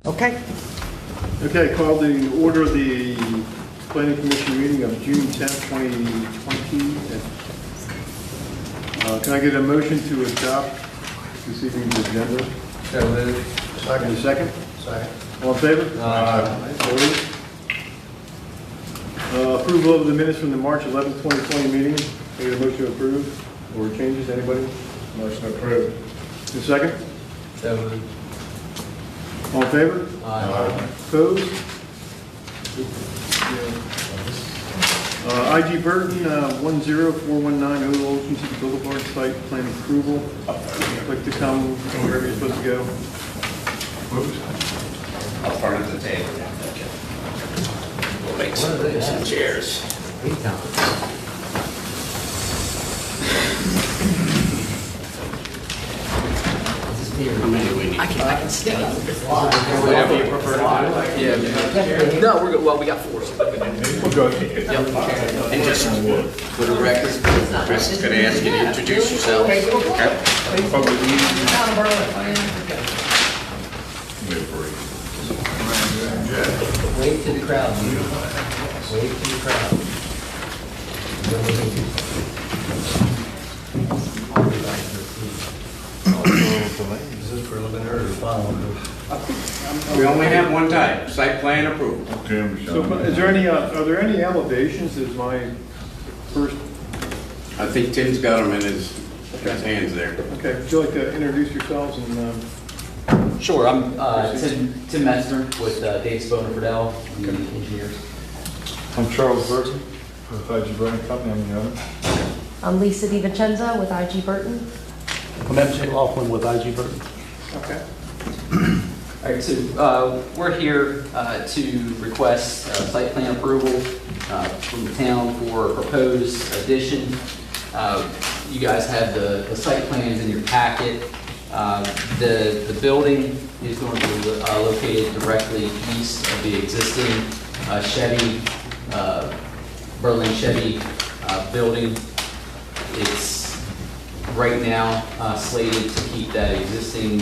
Okay. Okay, call the order of the planning commission meeting of June 10th, 2020. Can I get a motion to adopt this evening's agenda? So moved. Second. Second? Second. All in favor? Aye. Opposed? Approval of the minutes from the March 11th, 2020 meeting. Can I get a motion to approve or changes, anybody? Motion approved. A second? So moved. All in favor? Aye. Opposed? IG Burton, 10419 Old Ocean City Boulevard, site plan approval. Like to come wherever you're supposed to go. I'll start at the table. We'll make some chairs. How many we need? I can stay. Whatever you prefer to do. Yeah. No, we're good. Well, we got four. We're good. And just for the record, Chris is going to ask you to introduce yourself. Okay. Wave to the crowd. Wave to the crowd. Is this preliminary or final? We only have one type, site plan approval. So is there any, are there any elevations is my first, I think Tim's got them in his hands there. okay, would you like to introduce yourselves and, Sure, I'm Tim Metzner with Dave Sponer Friedel, I'm the engineers. I'm Charles Burton with IG Burton Company. I'm the owner. I'm Lisa DiVincenzo with IG Burton. I'm MJ Laughlin with IG Burton. okay. All right, so we're here to request site plan approval from the town for a proposed addition. You guys have the site plans in your packet. The building is going to be located directly east of the existing Chevy, Berlin Chevy building. It's right now slated to keep that existing,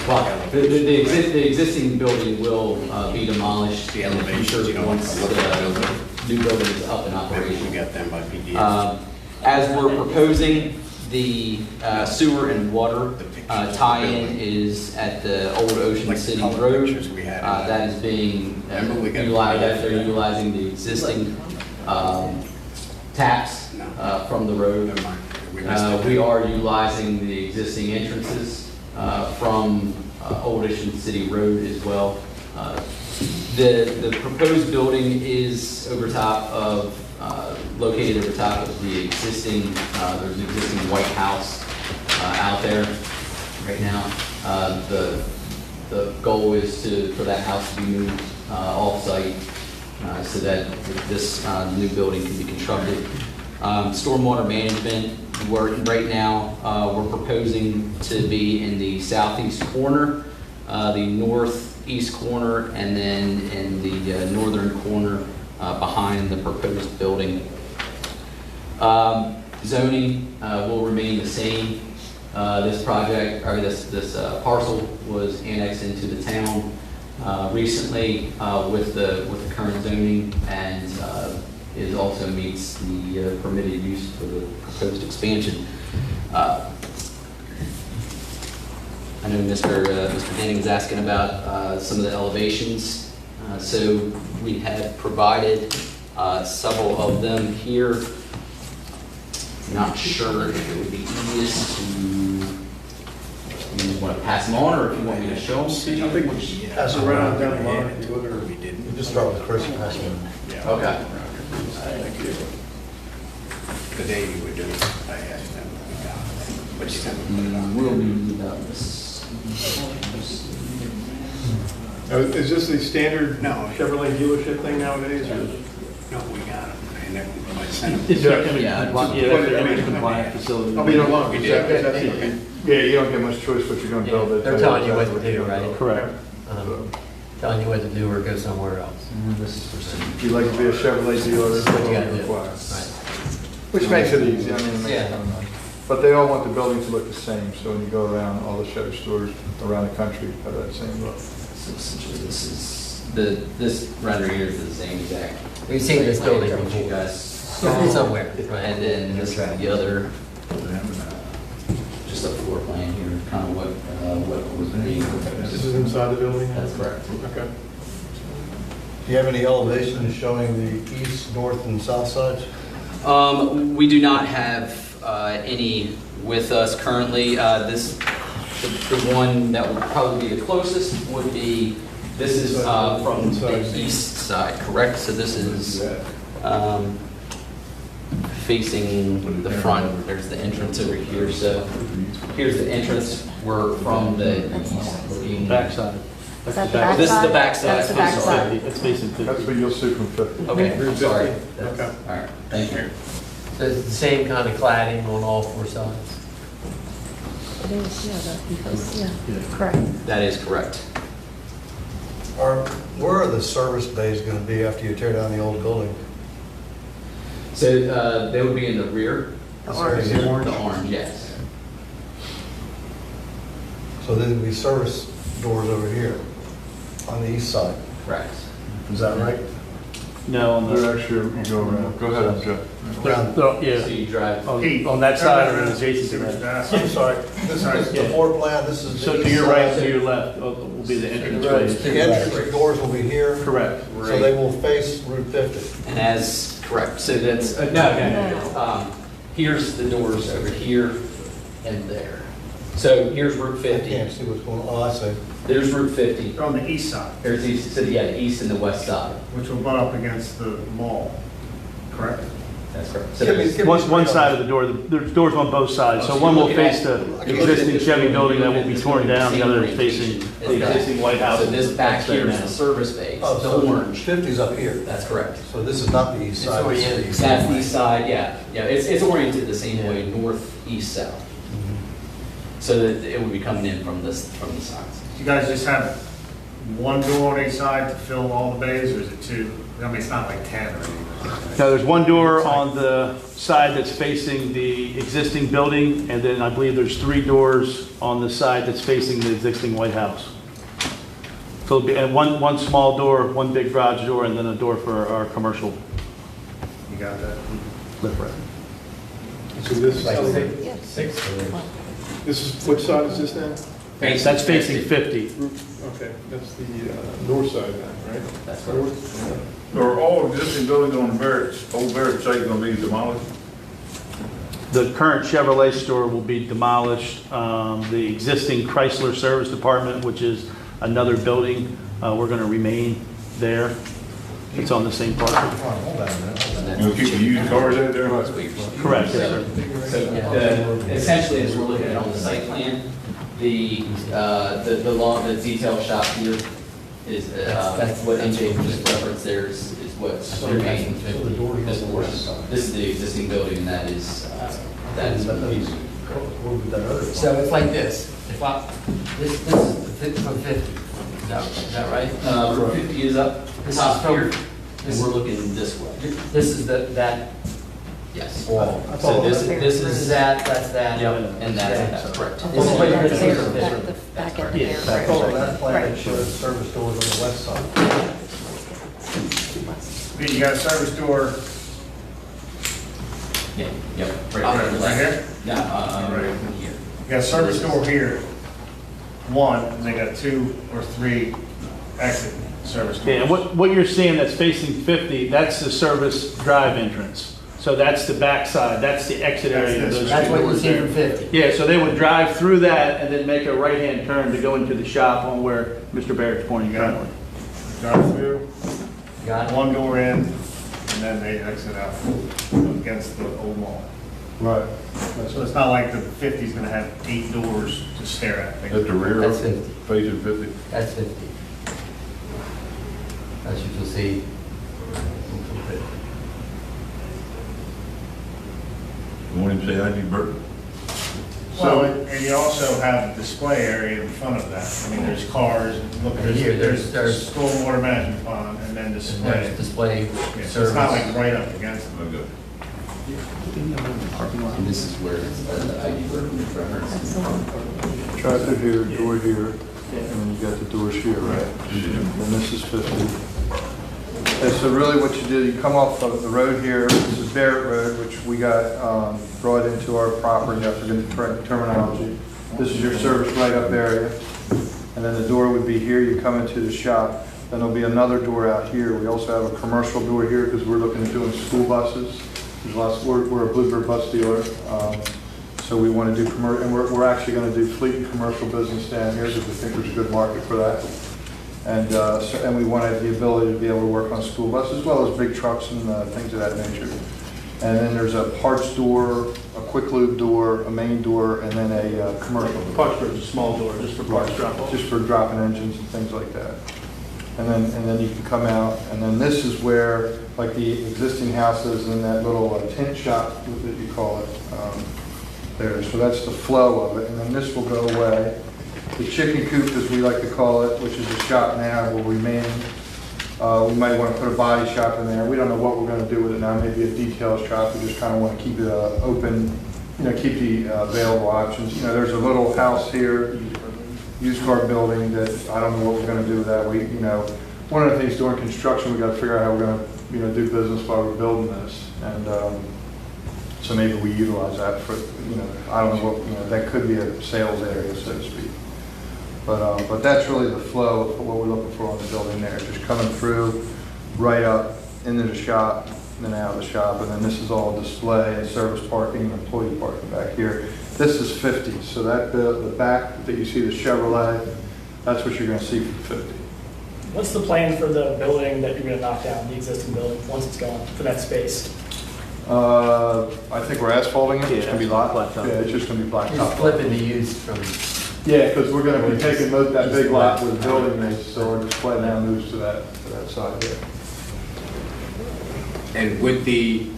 the existing building will be demolished. The elevations, you don't want to look at the building. New building is up and We operational. got them by PDF. As we're proposing, the sewer and water tie-in is at the Old Ocean Like the City color Road. pictures we had. That is being Remember we got- utilized, they're utilizing the existing taps from the road. Never mind. We missed it. We are utilizing the existing entrances from Old Ocean City Road as well. The proposed building is over top of, located over top of the existing, there's an existing White House out there right now. The goal is for that house to be moved off-site so that this new building can be constructed. Stormwater management work right now, we're proposing to be in the southeast corner, the northeast corner, and then in the northern corner behind the proposed building. Zoning will remain the same. This project, or this parcel was annexed into the town recently with the current zoning, and it also meets the permitted use for the proposed expansion. I know Mr. Denning was asking about some of the elevations. So we have provided several of them here. Not sure if it would be easiest to, you want to pass them on, or if you want me to show them to you? I think we pass it right on down the line if you would, or We didn't. Just start with Chris and pass him. Okay. The day you were doing it, I asked them, but you said we put it on. We'll be about this. Is this the standard No. Chevrolet dealership thing nowadays, or? No, we got them, and then I sent them. Is that gonna, Yeah, they're gonna be a compliant facility? I mean, how long? We Is did. that it? Yeah, you don't get much choice what you're gonna build. They're telling you what to do, right? Correct. Telling you what to do or go somewhere else. This is for some. If you'd like to be a Chevrolet dealer, that's what You gotta they do. require. Right. Which makes it easy, I mean, it makes Yeah. it kind of nice. But they all want the building to look the same, so when you go around, all the Chevy stores around the country have that same look. So essentially, this rendering here is the same exact. We've seen this building What you before. guys Somewhere, right. And then this is the other, just a floor plan here, kind of what was being. This is inside the building? That's correct. Okay. Do you have any elevations showing the east, north, and south sides? We do not have any with us currently. The one that would probably be the closest would be, this is from the east side, correct? So this is facing the front. There's the entrance over here. So here's the entrance. We're from the east looking. Backside. Is that the backside? This is the backside. That's the backside. It's facing 50. That's what you'll see from 50. Okay, I'm sorry. Okay. All right, thank you. So it's the same kind of cladding on all four sides. It is, yeah, correct. That is correct. Where are the service bays going to be after you tear down the old building? So they would be in the rear. The orange. The orange? The orange, yes. So there'll be service doors over here on the east side. Correct. Is that right? No, on the, They're actually, you go around. Go ahead, Jeff. So yeah, you drive. on that side or adjacent to that. I'm sorry, this is the floor plan, this is the So to east your right, side. to your left will be the entrance The road's ways. to The entrance doors will be here, Correct. so they will face Route 50. And as, correct, so that's, no. Here's the doors over here and there. So here's Route I 50. can't see what's going on, oh, I see. There's Route 50. They're on the east side, There's the, so yeah, the east and the west side. which will butt up against the mall, correct? That's correct. So Give me- there's- give me One straight side on. of the door, there's doors on both sides. Oh, So so one you're will looking at- face the you're looking existing at this Chevy building, building that you're will be looking at torn this down, the building, other is same facing orientation the as that. existing White House. So this back that's there here is now. the service base, Oh, the so orange. 50's up here, That's correct. so this is not the east It's side. oriented. That's the east side, yeah. Yeah, it's oriented the same way, north, east, south. So that it would be coming in from the sides. You guys just have one door on each side to fill all the bays, or is it two? I mean, it's not like 10 or anything. Now, there's one door on the side that's facing the existing building, and then I believe there's 3 doors on the side that's facing the existing White House. So it'll be, and one small door, one big garage door, and then a door for our commercial You got that? lift rack. So this, Like Yes. six doors. this is, which side is this then? That's facing 50. Okay, that's the north side then, right? That's correct. Are all existing buildings on Old Barrett site going to be demolished? The current Chevrolet store will be demolished. The existing Chrysler Service Department, which is another building, we're going to remain there. It's on the same parcel. Hold on a minute, hold on. You know, keep the used cars out there? Correct, yes, sir. So essentially, as we're looking at on the site plan, the detail shop here is, That's- what NJ just referenced there is what's remaining. So the doors This on the west side. This is the existing building, and that is. Where would that other one? So it's like this. If I, this is the 50 from 50. Is that right? 50 is up This top is from- here, and we're looking this way. This is that Yes. wall. So this This is is, that, that's that. yep, and that's correct. This is what you're gonna see There, from at this. the back end Yeah, there. I thought on that plan it showed service doors on the west side. You got a service door Yeah, yep. right here? No, right here. You got a service door here, one, and they got 2 or 3 exit service doors. Yeah, and what you're seeing that's facing 50, that's the service drive entrance. So that's the back side, that's the exit area of those That's two what you doors see there. from 50. Yeah, so they would drive through that and then make a right-hand turn to go into the shop on where Mr. Barrett's pointing currently. Drive through, Got it? one door in, and then they exit out against the old mall. Right. So it's not like the 50's gonna have 8 doors to stare at. At the rear, That's 50. facing 50? That's 50. That's what you'll see. You want him to say I.G. Burton? Well, and you also have a display area in front of that. I mean, there's cars, look, Here, there's there's- stormwater management pond, and then display. There's display Yeah, so it's service. not like right up against them. Okay. And this is where it's the ID reference. Excellent. Try through here, door here. And then you got the doors here, right? And this is 50. And so really what you do, you come off of the road here, this is Barrett Road, which we got brought into our property, I forget the correct terminology. This is your service right-up area. And then the door would be here, you come into the shop. Then there'll be another door out here. We also have a commercial door here because we're looking at doing school buses. There's lots, we're a Bluebird bus dealer. So we want to do commercial, and we're actually going to do fleet and commercial business down here because we think there's a good market for that. And and we wanted the ability to be able to work on school buses as well as big trucks and things of that nature. And then there's a parts door, a quick lube door, a main door, and then a commercial. Parts door is a small door, just for parts drop-off. Just for dropping engines and things like that. And then you can come out, and then this is where, like the existing houses and that little tent shop that you call it, there. So that's the flow of it, and then this will go away. The chicken coop, as we like to call it, which is a shop now, will remain. We might want to put a body shop in there. We don't know what we're going to do with it now. Maybe a detail shop. We just kind of want to keep it open, keep the available options. There's a little house here, used car building that I don't know what we're going to do with that. One of the things during construction, we got to figure out how we're going to, do business while we're building this, and so maybe we utilize that for, I don't know what, that could be a sales area, so to speak. But that's really the flow of what we're looking for on the building there, just coming through, right up into the shop, and then out of the shop, and then this is all display and service parking and employee parking back here. This is 50, so that the back that you see the Chevrolet, that's what you're going to see for 50. What's the plan for the building that you're going to knock down, the existing building, once it's gone, for that space? I think we're asphalting it. It's going to be blacktop. Yeah, it's just going to be blacktop. Just flipping the use from, Yeah, because we're going to be taking that big lot where the building is, so our display now moves to that side here. And with the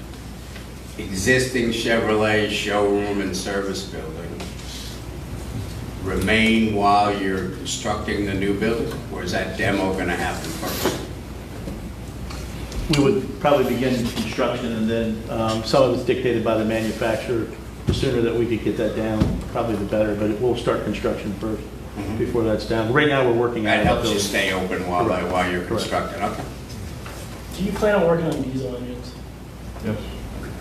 existing Chevrolet showroom and service building remain while you're constructing the new building, or is that demo going to happen first? We would probably begin construction, and then some of it's dictated by the manufacturer. The sooner that we could get that down, probably the better, but we'll start construction first before that's down. Right now, we're working on That it. helps you stay open while you're constructing. Okay. Do you plan on working on diesel engines? Yes.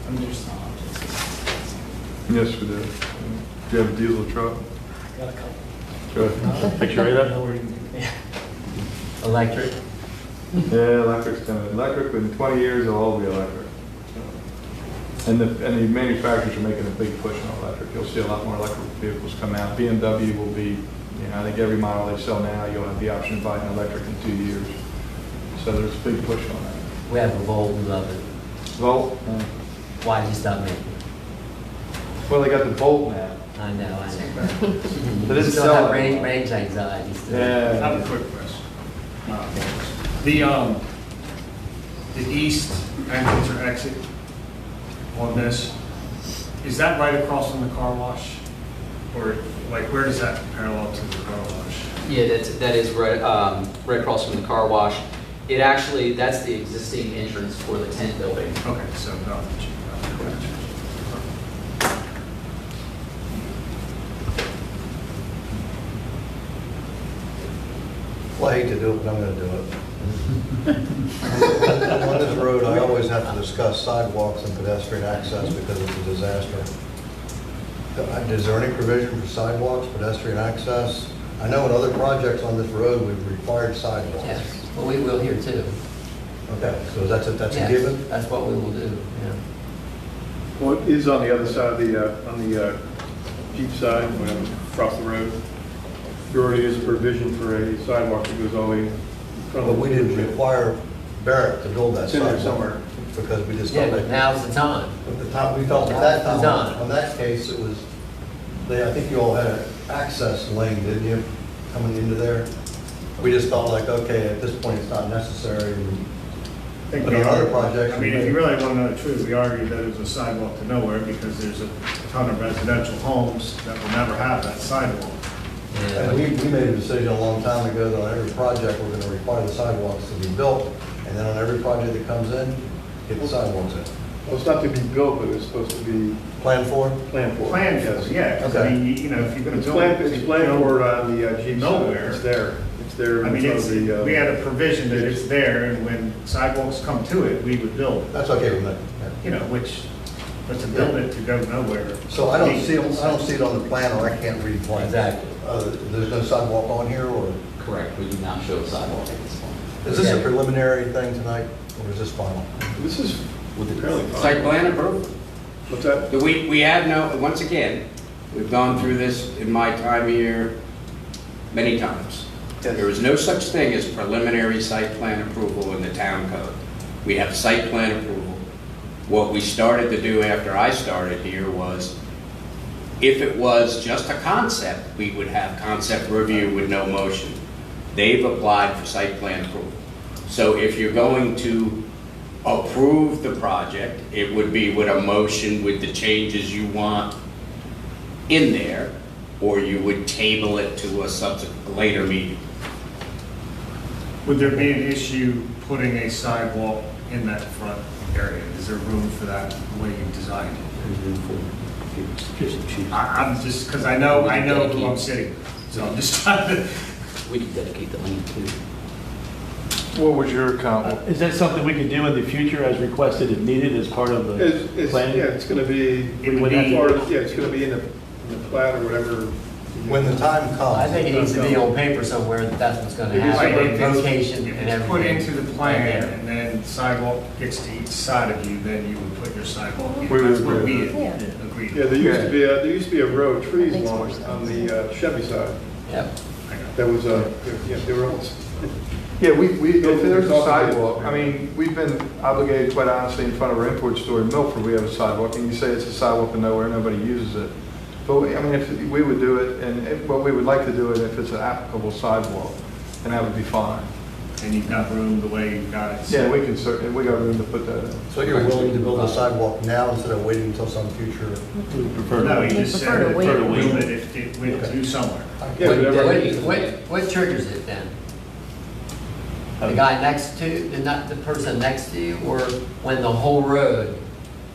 I mean, there's not. Yes, we do. Do you have a diesel truck? Got a couple. Good. Picture right up. Yeah. electric. Yeah, electric's coming. Electric, in 20 years, it'll all be electric. And the manufacturers are making a big push on electric. You'll see a lot more electric vehicles come out. BMW will be, I think every model they sell now, you'll have the option of buying an electric in 2 years. So there's a big push on that. We have a Volt, we love it. Volt? Why did you stop making it? Well, they got the Volt now. I know. But it's Still selling. have range anxiety still. I have a quick question. The east entrance or exit on this, is that right across from the car wash? Or like where does that parallel to the car wash? Yeah, that is right, right across from the car wash. It actually, that's the existing entrance for the tent building. Okay, so no. Well, I hate to do it, but I'm going to do it. On this road, I always have to discuss sidewalks and pedestrian access because it's a disaster. Is there any provision for sidewalks, pedestrian access? I know in other projects on this road, we've required sidewalks. Yes, well, we will here too. Okay, so that's a Yes, given? That's what we will do, yeah. What is on the other side of the Jeep side, across the road? There already is a provision for a sidewalk that goes all the way from. But we didn't require Barrett to build that It's in there sidewalk. somewhere. Because we just Yeah, felt but like, now's the time. at the time, we felt at that time, Done. on that case, it was, I think you all had an access lane, didn't you, coming into there? We just felt like, okay, at this point, it's not necessary. I think But we on other argue- projects, I mean, if you really want to know the truth, we argued that it was a sidewalk to nowhere because there's a ton of residential homes that will never have that sidewalk. And we made a decision a long time ago that on every project, we're gonna require the sidewalks to be built, and then on every project that comes in, get the sidewalks in. Well, it's not to be built, but it's supposed to be Plan for? planned for. Plan for, yeah, 'cause I Okay. mean, you know, if you're gonna It's build. planned for on the Jeep side. Nowhere. It's there. It's there. I mean, in it's, front of the, we had a provision that it's there, and when sidewalks come to it, we would build it. That's okay with me. You know, which, but to build it to go nowhere. So I don't see it on the plan, or I can't read plans. Exactly. There's no sidewalk on here, or Correct, we do not show a sidewalk at this point. is this a preliminary thing tonight, or is this final? This is apparently fine. Site plan approval. What's that? We have no, once again, we've gone through this in my time here many times. There is no such thing as preliminary site plan approval in the town code. We have site plan approval. What we started to do after I started here was, if it was just a concept, we would have concept review with no motion. They've applied for site plan approval. So if you're going to approve the project, it would be with a motion with the changes you want in there, or you would table it to a subsequent, later meeting. Would there be an issue putting a sidewalk in that front area? Is there room for that, the way you designed it? I'm just, because I know who I'm sitting, so I'm just trying to. We can dedicate the land too. What was your comment? Is that something we could do in the future as requested if needed as part of the planning? Yeah, it's gonna be, It would be- part of- yeah, it's gonna be in the plat or whatever. When the time comes. I think it needs to be on paper somewhere that that's what's gonna happen, location If and it's put everything. into the plan, and then sidewalk gets to each side of you, then you would put your sidewalk in. We would That's what agree we with that. had agreed. Yeah, there used to be a row of trees Makes along more sense. on the Chevy side. Yep. That was, yeah, they were almost. Yeah, if there's a sidewalk, I mean, we've been obligated, quite honestly, in front of our import store in Milford, we have a sidewalk, and you say it's a sidewalk of nowhere, nobody uses it. But, I mean, if we would do it, well, we would like to do it if it's an applicable sidewalk, and that would be fine. And you've got room the way you've got it. Yeah, we can certainly, we got room to put that in. So you're willing to build a sidewalk now instead of waiting until some future? We would prefer No, to you wait. just Prefer said to that wait. room that if it went to somewhere. Yeah, whatever. What triggers it then? The guy next to, the person next to you, or when the whole road,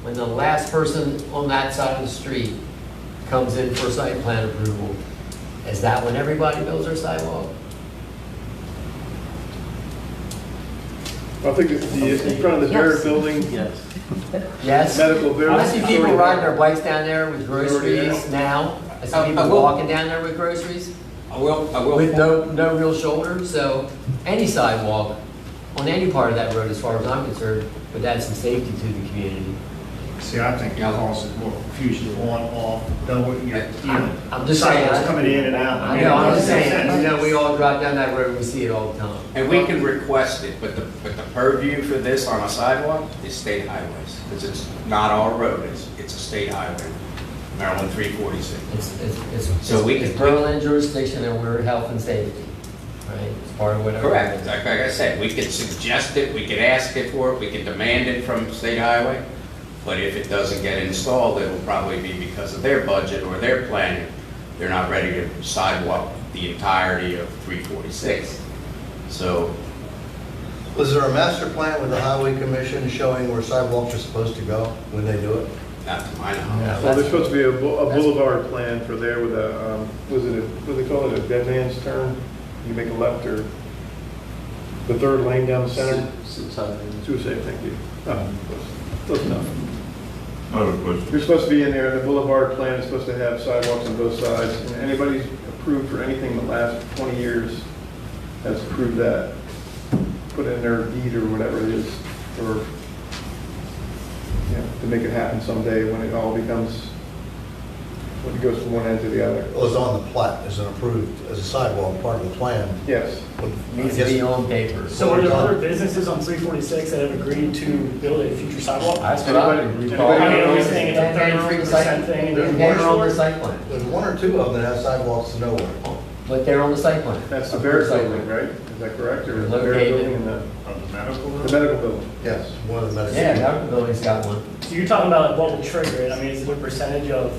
when the last person on that side of the street comes in for site plan approval, is that when everybody builds their sidewalk? I think in front of the Barrett building, Yes. Yes? medical building. I see people riding their bikes down there with groceries now. I see people walking down there with groceries I will. with no real shoulder. So any sidewalk on any part of that road, as far as I'm concerned, would add some safety to the community. See, I think it causes more confusion on, off, I'm just saying. sidewalks coming in and out. I know, I'm just It makes saying, sense. you know, we all drive down that road, we see it all the time. And we can request it, but the purview for this on a sidewalk is state highways, because it's not our road, it's a state highway, Maryland 346. So we It's can- Berlin jurisdiction and we're health and safety, right? It's part of whatever. Correct, like I said, we could suggest it, we could ask it for it, we could demand it from state highway, but if it doesn't get installed, it'll probably be because of their budget or their planning. They're not ready to sidewalk the entirety of 346. So, Was there a master plan with the highway commission showing where sidewalks are supposed to go when they do it? not to my knowledge. Well, there's supposed to be a boulevard plan for there with a, what do they call it, a dead man's turn? You make a left or the third lane down the center? Suicide, thank you. Close enough. I have a question. You're supposed to be in there, the boulevard plan is supposed to have sidewalks on both sides. And anybody approved for anything in the last 20 years has approved that. Put in their deed or whatever it is, or, to make it happen someday when it all becomes, when it goes from one end to the other. It was on the plat, as an approved, as a sidewalk, part of the plan. Yes. Needs to be on paper. So are there other businesses on 346 that have agreed to build a future sidewalk? That's what I Anybody- recall. I mean, are we saying it's a And 30% thing? and And they're they're on the short? site plan, There's one or two of them that have sidewalks to nowhere. but they're on the site plan. That's the Approved Barrett site building, plan. right? Is that correct? Or the Located. Barrett building and Of the medical room? the medical building? Yes, one of the medical. Yeah, that building's got one. So you're talking about like what will trigger it? I mean, is it a percentage of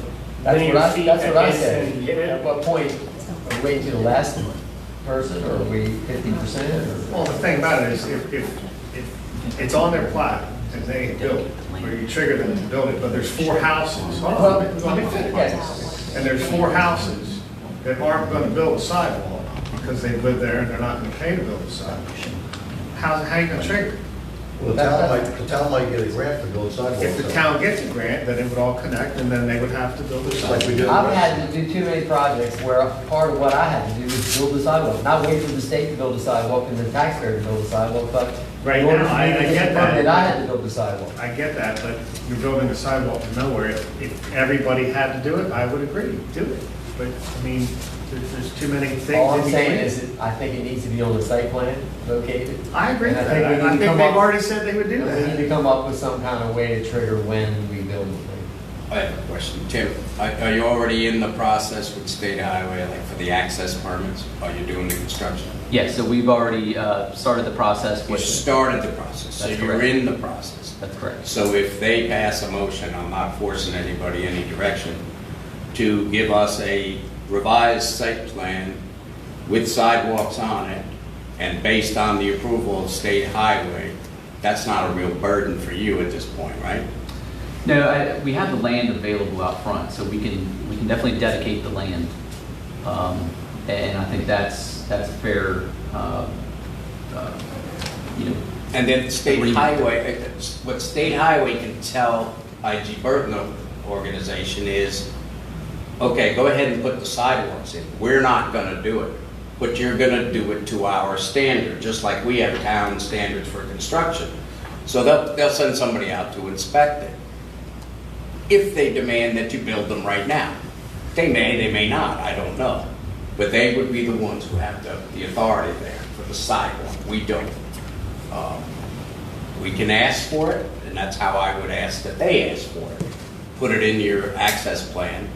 That's linear what I, feet that's that what I gets said. and hit At it? what point, are we waiting to the last person, or are we 50%, or? Well, the thing about it is if it's on their plat and they build it, or you trigger them to build it, but there's 4 houses. Hold on, let me finish. And there's 4 houses that aren't gonna build a sidewalk because they live there and they're not gonna pay to build a sidewalk. How you gonna trigger it? Well, the town might get a grant to build sidewalks. If the town gets a grant, then it would all connect, and then they would have to build a Like we sidewalk. do. I've had to do too many projects where part of what I had to do was build a sidewalk, not wait for the state to build a sidewalk and the taxpayer to build a sidewalk, but Right in order now, for me I to get get the permit, that. I had to build a sidewalk. I get that, but you're building a sidewalk to nowhere. If everybody had to do it, I would agree, do it. But, I mean, there's too many things. All I'm in saying between. is, that I think it needs to be on the site plan located. I agree with And that. I think we I need to think come they've up- already said they would do We need to that. come up with some kind of way to trigger when we build the thing. I have a question. Tim, are you already in the process with State Highway, like for the access permits? Are you doing the construction? Yes, so we've already started the process You with. started the process, so That's you're correct. in the process. That's correct. So if they pass a motion, I'm not forcing anybody any direction, to give us a revised site plan with sidewalks on it, and based on the approval of State Highway, that's not a real burden for you at this point, right? No, we have the land available out front, so we can definitely dedicate the land. And I think that's a fair, you know, And then State Agreement. Highway, what State Highway can tell IG Burton organization is, okay, go ahead and put the sidewalks in. We're not gonna do it, but you're gonna do it to our standard, just like we have town standards for construction. So they'll send somebody out to inspect it. If they demand that you build them right now. They may not, I don't know. But they would be the ones who have the authority there for the sidewalk. We don't. We can ask for it, and that's how I would ask that they ask for it. Put it in your access plan.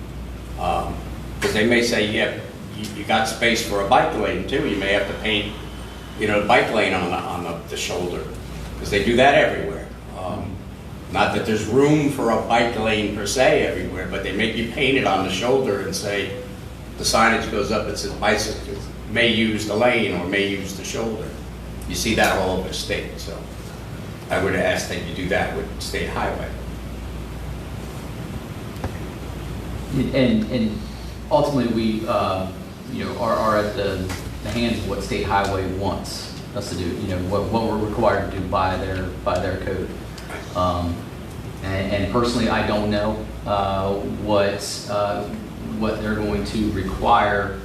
Because they may say, yeah, you got space for a bike lane too. You may have to paint, the bike lane on the shoulder. Because they do that everywhere. Not that there's room for a bike lane per se everywhere, but they make you paint it on the shoulder and say, the signage goes up, it says bicycles may use the lane or may use the shoulder. You see that all over the state, so I would ask that you do that with State Highway. and ultimately, we, are at the hands of what State Highway wants us to do, what we're required to do by their code. And personally, I don't know what they're going to require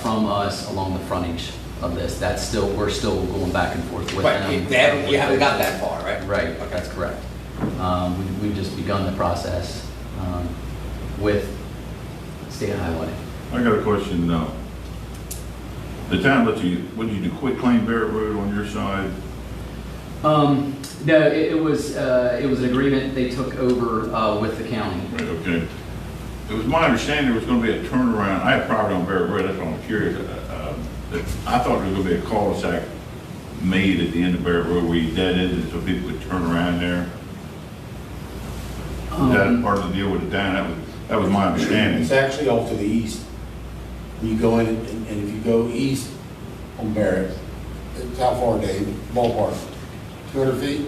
from us along the frontage of this. We're still going back and forth with But them. you haven't got that far, right? Right, that's correct. We've just begun the process with State Highway. I got a question now. The town lets you, what did you do, quit claim Barrett Road on your side? No, it was an agreement they took over with the county. Right, okay. It was my understanding there was gonna be a turnaround. I have property on Barrett Road, that's why I'm curious. I thought there was gonna be a cul-de-sac made at the end of Barrett Road where you dead ended so people could turn around there. Is that part of the deal with the town? That was my understanding. It's actually off to the east. You go in, and if you go east on Barrett, it's how far, Dave? Ballpark? 200 feet?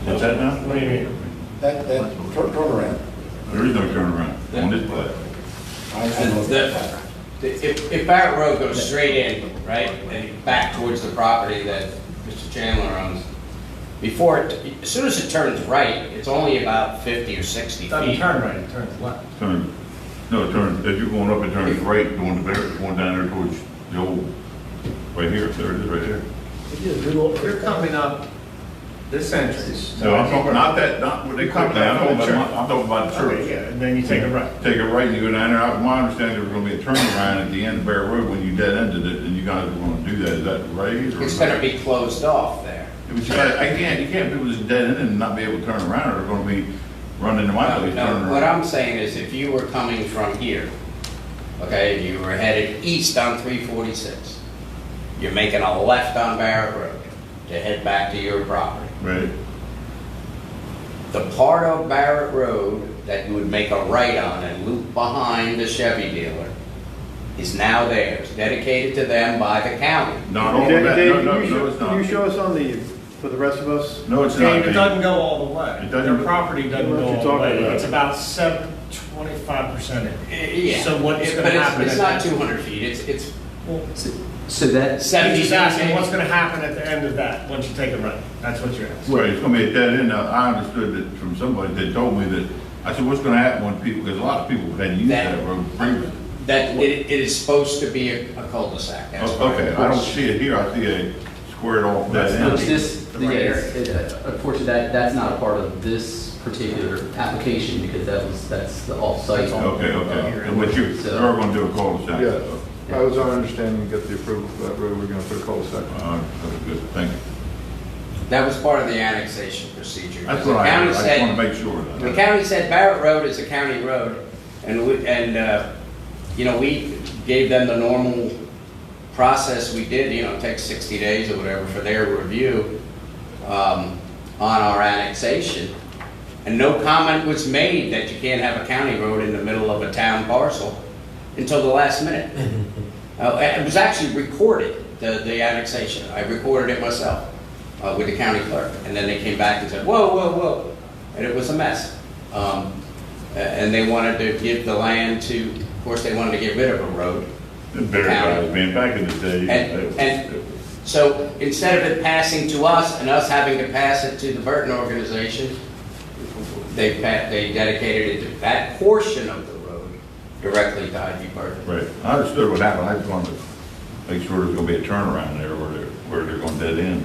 What's that now? What do you mean? That turnaround. There is no turnaround on this place. I looked at that. If Barrett Road goes straight in, right, and back towards the property that Mr. Chandler owns, as soon as it turns right, it's only about 50 or 60 It doesn't feet. turn right, it turns left. As you're going up, it turns right, going to Barrett, going down there towards the old, right here, there it is, right there. If you're coming up this entrance. No, I'm talking, not what they cut down, I'm talking about the Okay, church. yeah, and then you take a right. Take a right and you go down there. My understanding there was gonna be a turnaround at the end of Barrett Road when you dead ended it, and you guys were gonna do that. Is that right? Or It's gonna be closed off there. You can't people just dead end and not be able to turn around, or they're gonna be running to my place, turning No, what around. I'm saying is if you were coming from here, okay, you were headed east on 346, you're making a left on Barrett Road to head back to your property. Right. The part of Barrett Road that you would make a right on and loop behind the Chevy dealer is now theirs, dedicated to them by the county. Not all of that, no, it's Can you not. show us on the for the rest of us? No, it's not. Dave, it doesn't go all the way. It doesn't- Their property doesn't What go you all the talking way. about? It's about 25% in. Yeah. So what's But gonna happen? It's at not the- 200 feet, it's So that, 70 I'm just feet. asking, what's gonna happen at the end of that, once you take it right? That's what you're asking. Right, it's gonna be a dead end. Now, I understood that from somebody that told me that, I said, what's gonna happen when people, because a lot of people had used that road previously. That it is supposed to be a cul-de-sac. That's Oh, Okay, right. I don't see it here, I see a squared off dead no, end. this, The right unfortunately, that's not a part of this particular application because that's the off-site. Okay, and what you, So- you're gonna do a cul-de-sac. Yeah, that was our understanding, get the approval for that road, we're gonna put a cul-de-sac on. Good, thank you. That was part of the annexation procedure. That's The what I county just said- wanna make sure of The that. county said Barrett Road is a county road, and we gave them the normal process we did, it takes 60 days or whatever for their review on our annexation. And no comment was made that you can't have a county road in the middle of a town parcel until the last minute. It was actually recorded, the annexation. I recorded it myself with the county clerk. And then they came back and said, whoa, whoa, whoa. And it was a mess. And they wanted to give the land to, of course, they wanted to get rid of a road. The better guys, being back in the day. And so instead of it passing to us and us having to pass it to the Burton organization, they dedicated it to that portion of the road directly to I.G. Burton. Right, I understood what happened, I just wanted to make sure there's gonna be a turnaround there where they're gonna dead end.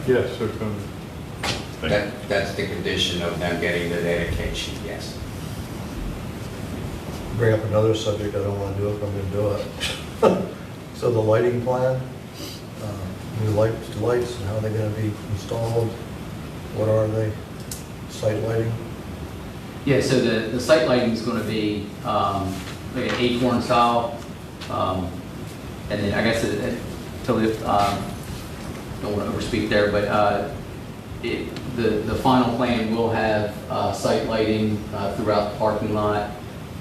Yes, there's gonna be. Thank you. That's the condition of them getting the dedication, yes. Bring up another subject, I don't want to do it, but I'm going to do it. So the lighting plan, new lights, and how they're going to be installed, what are they? Site lighting? Yeah, so the site lighting is going to be like an acorn style. And then I guess totally don't want to overspeak there, but the final plan will have site lighting throughout the parking lot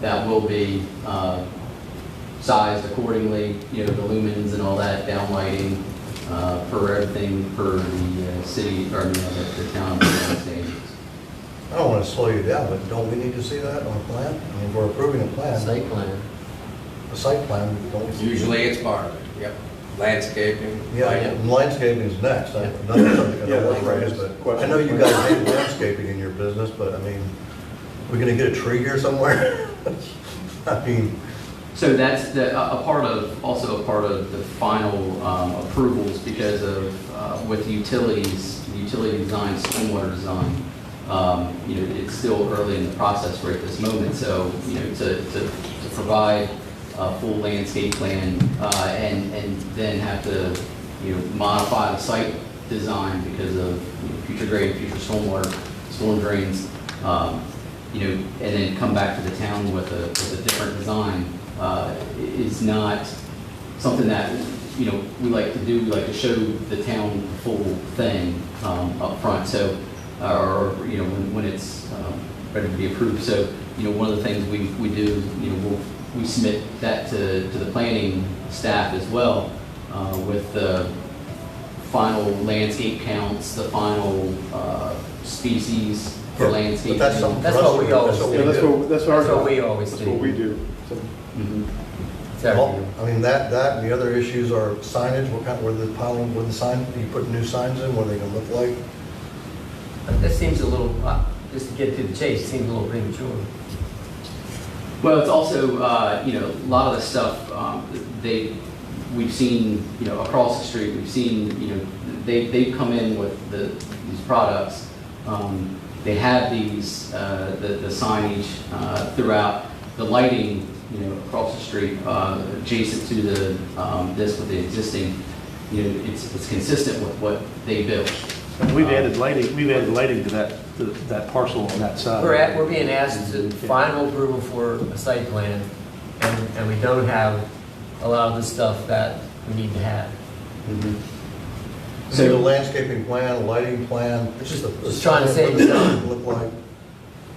that will be sized accordingly, the lumens and all that, down lighting for everything for the city, or the town standards. I don't want to slow you down, but don't we need to see that on a plan? I mean, we're approving a plan. Site plan. A site plan, don't we? Usually it's part of it, yep. Landscaping. Yeah, lighting. and landscaping is next. Another subject I Yeah, don't want to right. raise, but I know you guys hate landscaping in your business, but I mean, we're going to get a tree here somewhere? I mean, So that's also a part of the final approvals because of with the utility design, stormwater design. It's still early in the process right at this moment. So to provide a full landscape plan and then have to modify the site design because of future grade, future storm drains. And then come back to the town with a different design is not something that, we like to do. We like to show the town the full thing up front. So, when it's ready to be approved. So, one of the things we do, we submit that to the planning staff as well with the final landscape counts, the final species for landscape. but that's something for That's us what to we do. always That's what we do. do. That's our That's what job. we always That's do. what we do. So, Mhm. Well, I mean, that and the other issues are signage, where the sign, you put new signs in, what are they gonna look like? This seems a little, just to get to the chase, seems a little premature. Well, it's also, a lot of the stuff, we've seen, across the street, we've seen, they've come in with these products. They have these, the signage throughout, the lighting, across the street, adjacent to this with the existing, it's consistent with what they built. And we've added lighting to that parcel on that side. We're being asked to final approval for a site plan, and we don't have a lot of the stuff that we need to have. So the landscaping plan, a lighting plan, just trying to save what the time. sign would look like.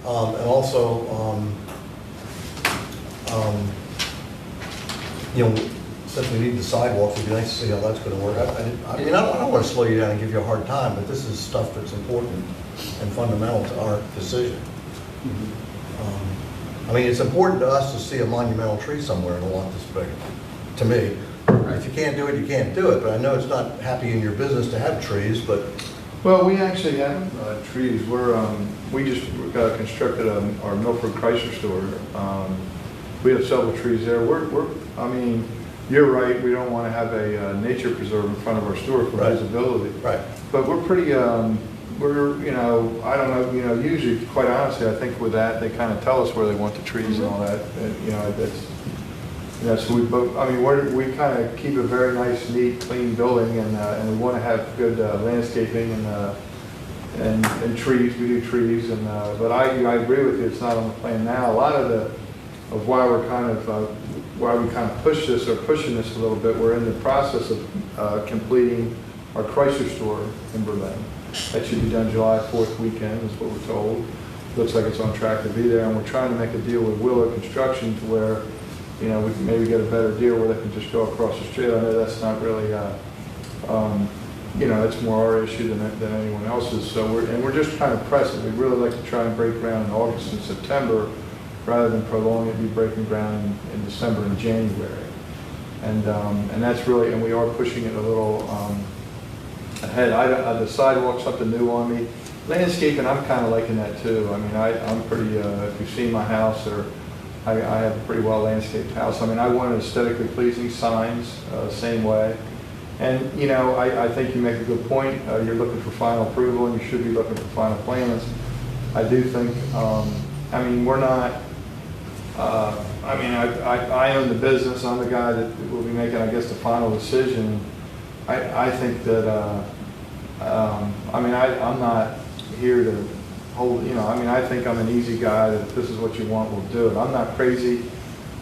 And also, since we need the sidewalks, it'd be nice to see how that's gonna work. I mean, I don't wanna slow you down and give you a hard time, but this is stuff that's important and fundamental to our decision. I mean, it's important to us to see a monumental tree somewhere in a lot this big, to me. If you can't do it, you can't do it, but I know it's not happy in your business to have trees, but Well, we actually have trees. We just constructed our Milford Chrysler store. We have several trees there. I mean, you're right, we don't want to have a nature preserve in front of our store for Right. visibility. right. But we're pretty, you know, I don't know, you know, usually, quite honestly, I think with that, they kind of tell us where they want the trees and all that. And, you know, so I mean, we kind of keep a very nice, neat, clean building, and we want to have good landscaping and trees. We do trees, but I agree with you. It's not on the plan now. A lot of why we're kind of why we kind of push this or pushing this a little bit. We're in the process of completing our Chrysler store in Berlin. That should be done July 4th weekend, is what we're told. Looks like it's on track to be there, and we're trying to make a deal with Willow Construction to where, you know, we can maybe get a better deal where they can just go across the street. I know that's not really, you know, that's more our issue than anyone else's. So we're just trying to press it. We'd really like to try and break ground in August and September rather than prolong it, be breaking ground in December and January. And that's really, and we are pushing it a little ahead. The sidewalk's something new on me. Landscaping, I'm kind of liking that too. I mean, I'm pretty, if you've seen my house, or I have a pretty well landscaped house. I mean, I want aesthetically pleasing signs, same way. And, you know, I think you make a good point. You're looking for final approval, and you should be looking for final plans. I do think, I mean, we're not, I mean, I own the business. I'm the guy that will be making, I guess, the final decision. I think that, I mean, I'm not here to hold, you know, I mean, I think I'm an easy guy that if this is what you want, we'll do it. I'm not crazy.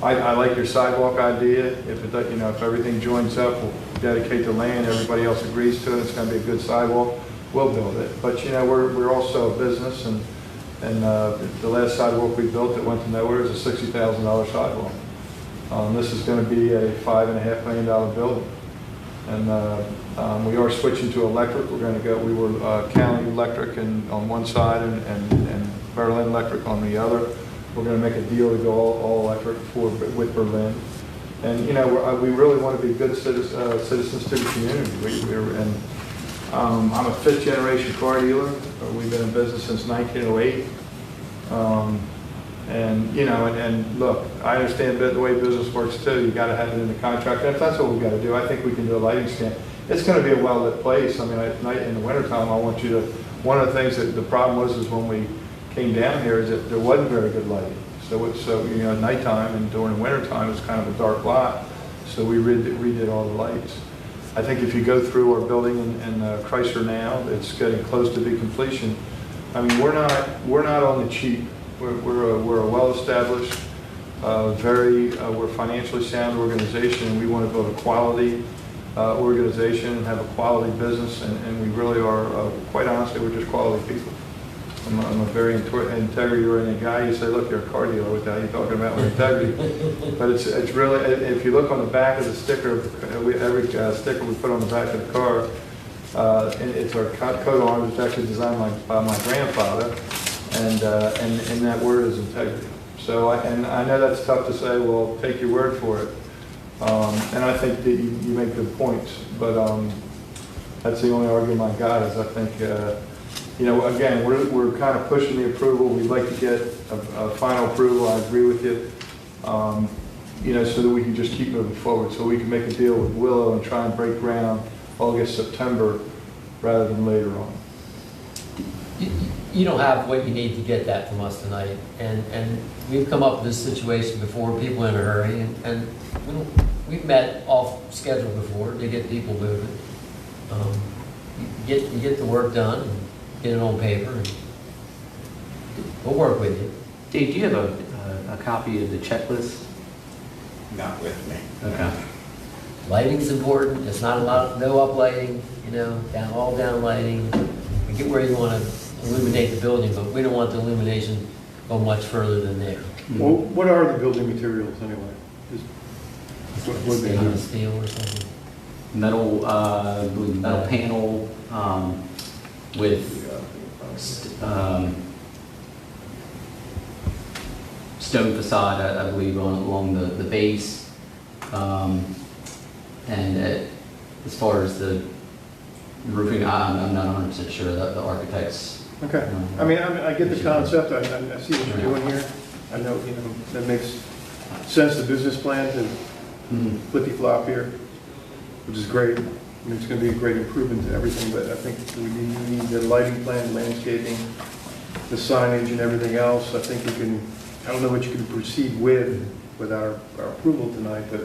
I like your sidewalk idea. If it, you know, if everything joins up, we'll dedicate the land, everybody else agrees to it, it's going to be a good sidewalk, we'll build it. But, you know, we're also a business, and the last sidewalk we built that went to nowhere is a $60,000 sidewalk. This is going to be a $5.5 million building. And we are switching to electric. We're going to go, we were County Electric on one side and Berlin Electric on the other. We're going to make a deal to go all electric with Berlin. And, you know, we really want to be good citizens to the community. I'm a fifth generation car dealer. We've been in business since 1908. And, you know, and look, I understand the way business works too. You got to have it in the contract. And if that's what we've got to do, I think we can do a lighting stand. It's going to be a well-lit place. I mean, at night, in the wintertime, I want you to, one of the things that the problem was is when we came down here is that there wasn't very good lighting. So you know, at nighttime and during the wintertime, it's kind of a dark lot. So we redid all the lights. I think if you go through our building in Chrysler now, it's getting close to be completion. I mean, we're not on the cheap. We're a well-established, we're a financially sound organization, and we want to build a quality organization and have a quality business, and we really are, quite honestly, we're just quality people. I'm a very integrity-oriented guy. You say, look, you're a car dealer, what the hell are you talking about with integrity? But it's really, if you look on the back of the sticker, every sticker we put on the back of the car, it's our coat of arms. It's actually designed by my grandfather, and that word is integrity. So, and I know that's tough to say, well, take your word for it. And I think that you make good points, but that's the only argument I got is I think, you know, again, we're kind of pushing the approval. We'd like to get a final approval. I agree with you. You know, so that we can just keep moving forward, so we can make a deal with Willow and try and break ground August, September, rather than later on. You don't have what you need to get that from us tonight, and we've come up with this situation before, people in a hurry, and we've met off schedule before to get people moving. You get the work done, and get it on paper, and we'll work with you. Dave, do you have a copy of the checklist? Not with me. Okay. Lighting's important. It's not a lot, no uplighting, you know, all down lighting. We get where you want to illuminate the building, but we don't want the illumination go much further than there. Well, what are the building materials anyway? What would be Stainless nice. steel or something. Metal, I believe metal panel, with, stone facade, I believe, along the base. And as far as the roofing, I'm not 100% sure that the architects. Okay, I mean, I get the concept, I see what you're doing here. I know, that makes sense, the business plan to flippy-flop here, which is great. I mean, it's gonna be a great improvement to everything, but I think we need the lighting plan, landscaping, the signage and everything else. I think you can, I don't know what you can proceed with our approval tonight, but.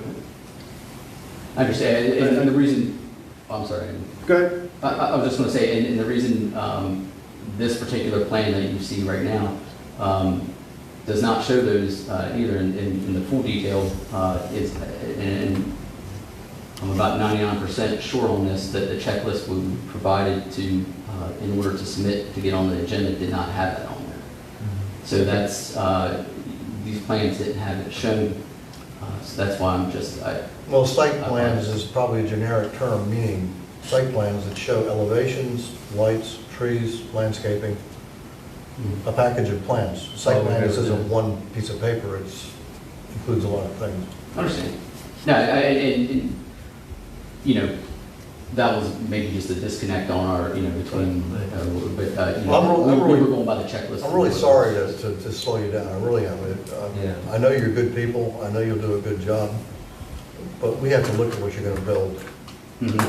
I understand, and the reason, I'm sorry. Go ahead. I was just going to say, and the reason this particular plan that you see right now does not show those either in the full detail, and I'm about 99% sure on this, that the checklist we provided to, in order to submit to get on the agenda, did not have that on there. So that's, these plans didn't have it shown, so that's why I'm just, Well, site plans is probably a generic term, meaning site plans that show elevations, lights, trees, landscaping, a package of plans. Site plan isn't one piece of paper, it includes a lot of things. I understand. No, and, that was maybe just a disconnect on our, between, but, we were going by the checklist. I'm really sorry to slow you down, I really am. I know you're good people, I know you'll do a good job, but we have to look at what you're gonna build and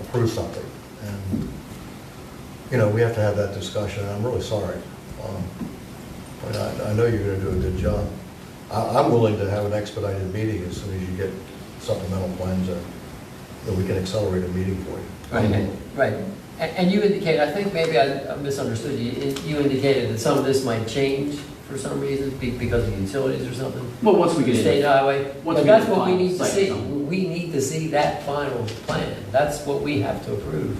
approve something. And, we have to have that discussion, and I'm really sorry. I know you're gonna do a good job. I'm willing to have an expedited meeting as soon as you get supplemental plans that we can accelerate a meeting for you. Right. And you indicate, I think maybe I misunderstood you, you indicated that some of this might change for some reason because of utilities or something? Well, once we get into State highway? once But we that's get into what we final need to site see. design. We need to see that final plan. That's what we have to approve.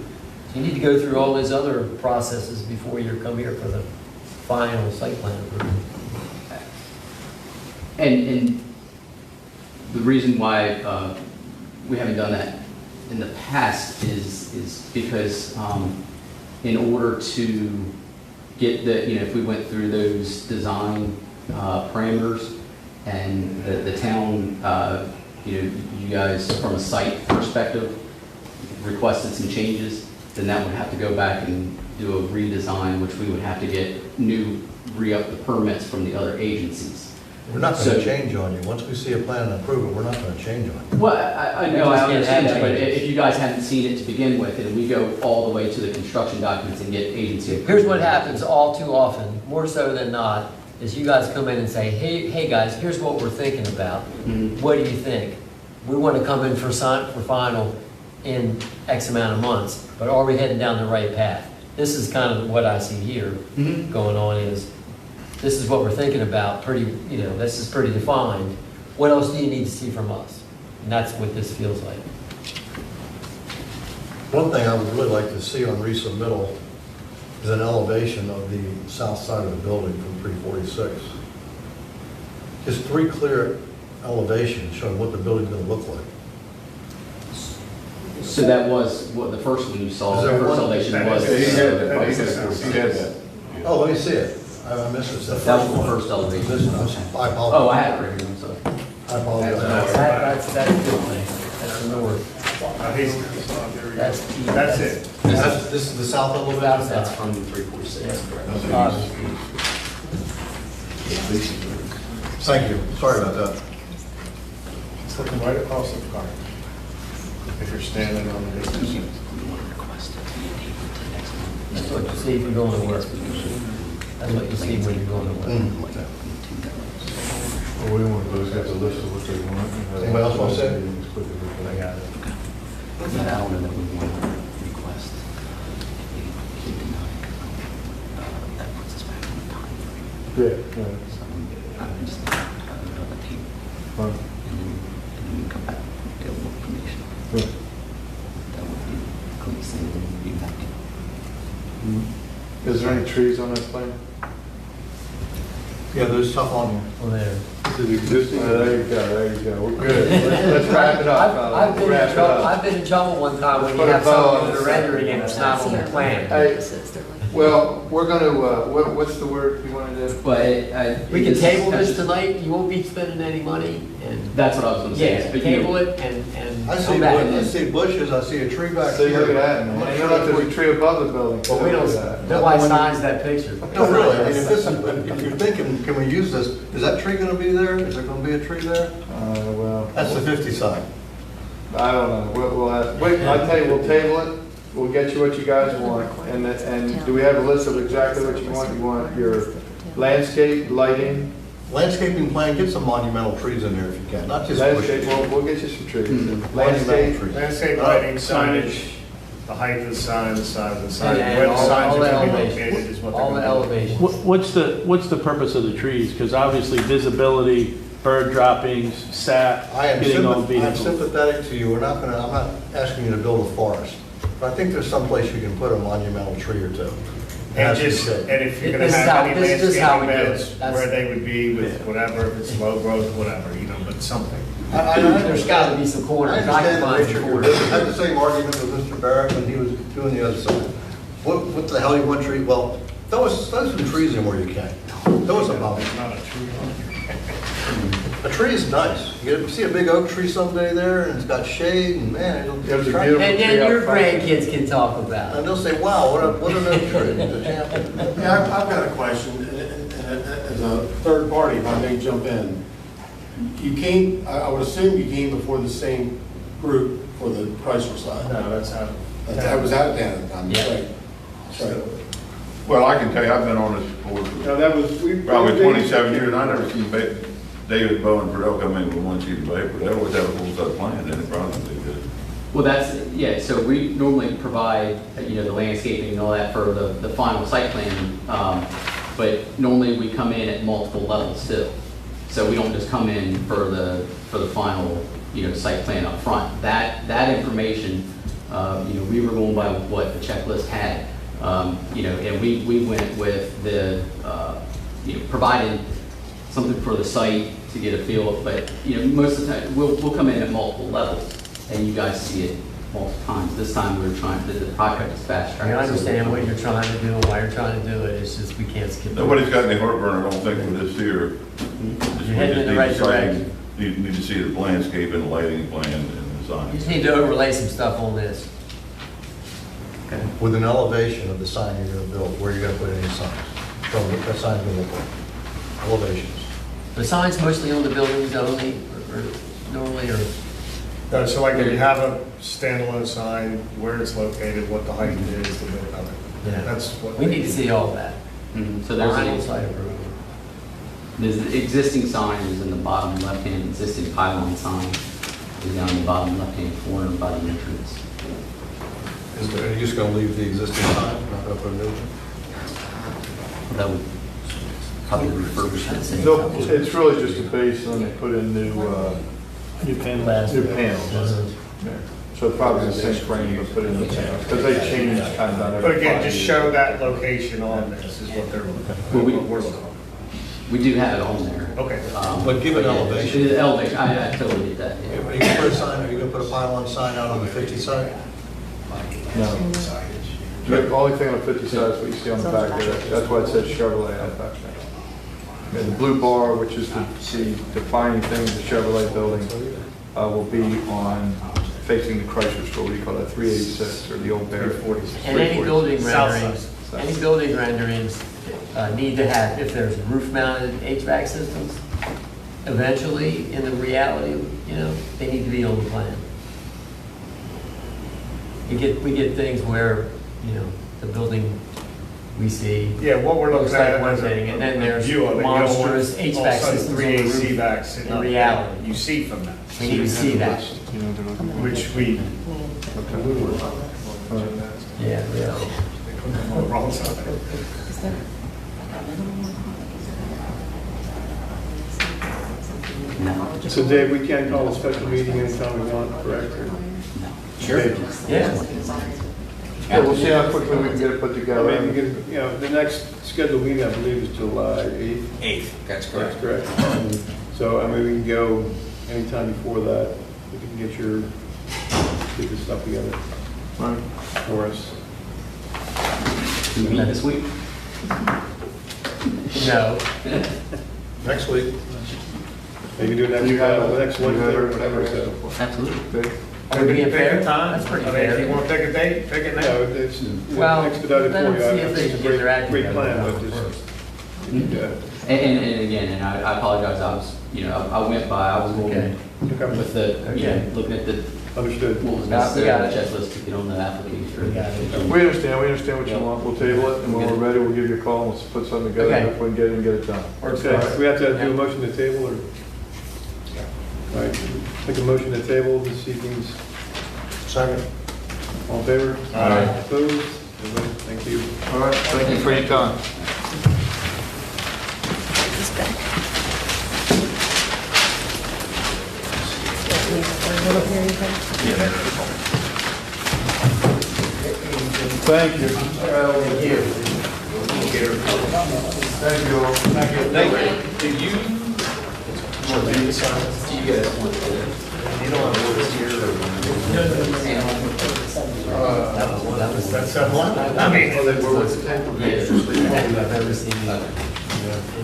You need to go through all these other processes before you come here for the final site plan approval. And the reason why we haven't done that in the past is because in order to get if we went through those design parameters and the town, you guys from a site perspective requested some changes, then that would have to go back and do a redesign, which we would have to get re-up the permits from the other agencies. We're not gonna change on you. Once we see a plan and approve it, we're not gonna change on you. Well, I know, I understand that, but changes. if you guys hadn't seen it to begin with, and we go all the way to the construction documents and get agency approval. Here's what happens all too often, more so than not, is you guys come in and say, hey guys, here's what we're thinking about. What do you think? We want to come in for final in X amount of months, but are we heading down the right path? This is kind of what I see here going on is, this is what we're thinking about, this is pretty defined. What else do you need to see from us? And that's what this feels like. One thing I would really like to see on resubmittal is an elevation of the south side of the building from 346. Just 3 clear elevations showing what the building's gonna look like. So that was what the first one you saw, Is the there first one? elevation was. He had that. Oh, let me see it. I missed it. That was the first elevation. I apologize. Oh, I have it right here, I'm sorry. I apologize. That's a good thing. That's the north. That's it. This is the south elevation? That's from 346. Thank you. Sorry about that. It's looking right across the park. If you're standing on the distance. That's what you see if you're going to work. That's what you see when you're going to work. Well, we want those guys to list of what they want. Anybody else want to say? I got it. But I don't know that we want to request. That puts us back on the time frame. Yeah. So I would just another team. Fine. And then we come back, get more information. That would be clean, same, and we'll be back. Is there any trees on that plan? Yeah, there's stuff on here. Well, there. to the existing. There you go, we're good. Let's wrap it up, fellas. I've been Wrap in it trouble, up. I've been in trouble one time when you Put a have bow something on with a it. rendering and it's not on the plan. Hey, well, we're gonna, what's the word you wanna do? But We can table this tonight, you won't be spending any money, and, That's what I was gonna say. yeah, But, you know, table it and I see, come back. I see bushes, I see a tree back See, here. look at that, man. I'm not You sure know, there's a what- tree above the building. But we Look don't, at that. nobody signs that picture. No, really, I mean, if this is, if you're thinking, can we use this, is that tree gonna be there? Is there gonna be a tree there? Well, That's the 50 sign. I don't know, we'll have, wait, I'll tell you, we'll table it, we'll get you what you guys want, and do we have a list of exactly what you want? You want your landscape, lighting, Landscaping plan, get some monumental trees in there if you can, not just landscape, bushes. we'll get you some trees. Monumental Landscape, trees. Landscape lighting, signage, the height of the sign, the size of the sign, And where the all signs the are gonna be elevation. located is what they're All the gonna do. elevations. What's the purpose of the trees? Because obviously visibility, bird droppings, sap, I am getting on I'm vehicles. sympathetic to you, I'm not asking you to build a forest, but I think there's someplace you can put a monumental tree or two. It And has to be just, said. and if you're gonna This is have how- any this is how we landscaping do it. beds, That's- where they would be with whatever, if it's low growth, whatever, you know, but something. There's gotta be some I corners, I can understand, find Richard, some you're corners. I had the same argument with Mr. Barrett when he was doing the other side. What the hell you want tree, well, throw some trees in where you can. Throw some out. There's not a tree on there. A tree is nice. You see a big oak tree someday there, and it's got shade, and man, it'll There's a attract- beautiful And tree then up your front. grandkids can talk about it. and they'll say, wow, what an oak tree. It's a champion. Yeah, I've got a question, and as a third party, if I may jump in. You came, I would assume you came before the same group for the Chrysler side. No, that's how. That was out of town at the time, Yeah. right? Right. Well, I can tell you, I've been on this board for that was, probably 27 years, and I never seen David Bowe and Perdell come in with one sheet of paper. They always have a full-size plan, and it probably did. Well, that's, yeah, so we normally provide, the landscaping and all that for the final site plan. But normally we come in at multiple levels too. So we don't just come in for the final, site plan up front. That information, we were going by what the checklist had. And we went with the, providing something for the site to get a feel, but, most of the time, we'll come in at multiple levels, and you guys see it multiple times. This time, we were trying, the project is fast I tracked. understand what you're trying to do and why you're trying to do it, it's just we can't skip it. Nobody's got any heartburn, I don't think, with this here. You're heading in the right direction. Need to see the landscape and the lighting plan and the You sign. just need to overlay some stuff on this. With an elevation of the sign you're gonna build, where you're gonna put any signs. Show me what that sign's gonna look like. Elevations. The signs mostly on the buildings only, or normally, or, No, so like if you have a standalone sign, where it's located, what the height is, the width of it. Yeah. That's what. we need to see all that. So there's Final an site approval. there's an existing sign is in the bottom left-hand, existing pylon sign is down in the bottom left-hand corner by the entrance. Are you just gonna leave the existing sign, not gonna put a new one? That would probably refurbish it. No, it's really just a base, and they put in new panels. panels. So probably the same frame, but put in the panels, because they change kind of on every But again, 5 just years. show that location on this is what they're, Well, we- what we're looking for. We do have it on there. Okay. But give it yeah, elevation. it is elevation, I totally get that, yeah. Are you gonna put a sign, are you gonna put a pylon sign out on the 50 side? No. The only thing on 50 side is what you see on the back there. That's why it says Chevrolet on the back there. And the blue bar, which is the defining thing of the Chevrolet building, will be on facing the Chrysler store. What do you call that? 386 or the old Bear 46. And any building South renderings, side. any building renderings need to have, if there's roof-mounted HVAC systems, eventually, in the reality, they need to be on the plan. We get things where, the building we see. Yeah, what we're looks looking like at one is thing, and then there's view of it. You don't want monstrous all of a HVAC sudden systems on three the AC roof. backs sitting In up. reality. You see from that, We need to see that. which we, Yeah, really. on the wrong side. So Dave, we can't call a special meeting anytime we want, correct? Sure. Yeah. Yeah, we'll see how quickly we can get it put I together. mean, you know, the next scheduled meeting, I believe, is July 8th. 8th, that's correct. That's correct. So, I mean, we can go anytime before that, if you can get this stuff together for us. Meet this week? No. Next week. You can do it next Wednesday or whatever, so. Absolutely. Are we being Pick fair? a time. That's pretty I mean, if fair. you want to pick a date, pick it now. No, it's Well, expedited let for them you. see I if they think can it's a get their act great together plan, but first. just, And again, and I apologize, I was, I went by, I was Okay. going with the, looking at the, understood. what was We necessary got on the it. checklist to get on the application. We got it. We understand what you want, we'll table it, and when we're ready, we'll give you a call, and we'll put something together, Okay. if we can get it and get it done. Works Okay, best. we have to do a motion to table, or? All right, make a motion to table this evening's, Second. all in favor? Aye. Opposed? Nobody? Thank you. All right, thank you for your time. This back. A little here, you think? Thank you. Thank you. Thank you all. Thank you. Do you guys want to? You don't have words here. That's one. I mean, I've ever seen either.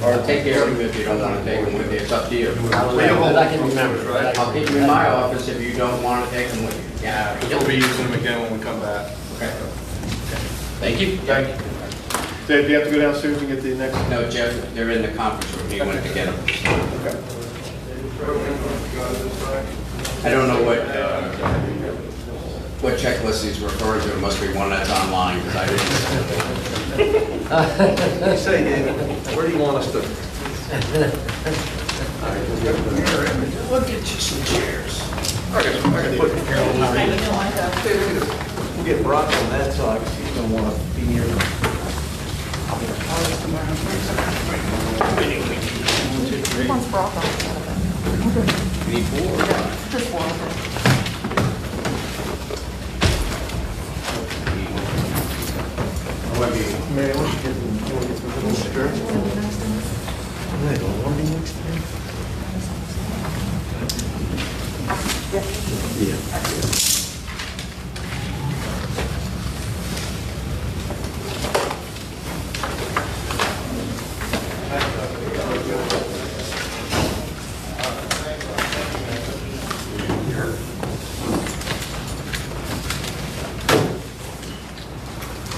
Or take care of them if you don't want to take them with you, it's up to you. But I can remember. I'll keep them in my office if you don't want to take them with you. Yeah. We'll be using them again when we come back. Okay. Thank you. Thank you. Dave, do you have to go downstairs and get the next? No, Jeff, they're in the conference room, he went to get them. Okay. I don't know what checklist he's referring to, it must be one that's online, because I didn't. Say, Dave, where do you want us to? We'll get you some chairs. We'll get Brock on that side, because he's gonna want to be here. Who wants Brock on? Need four. Just one of them. Mary, why don't you get the little skirt?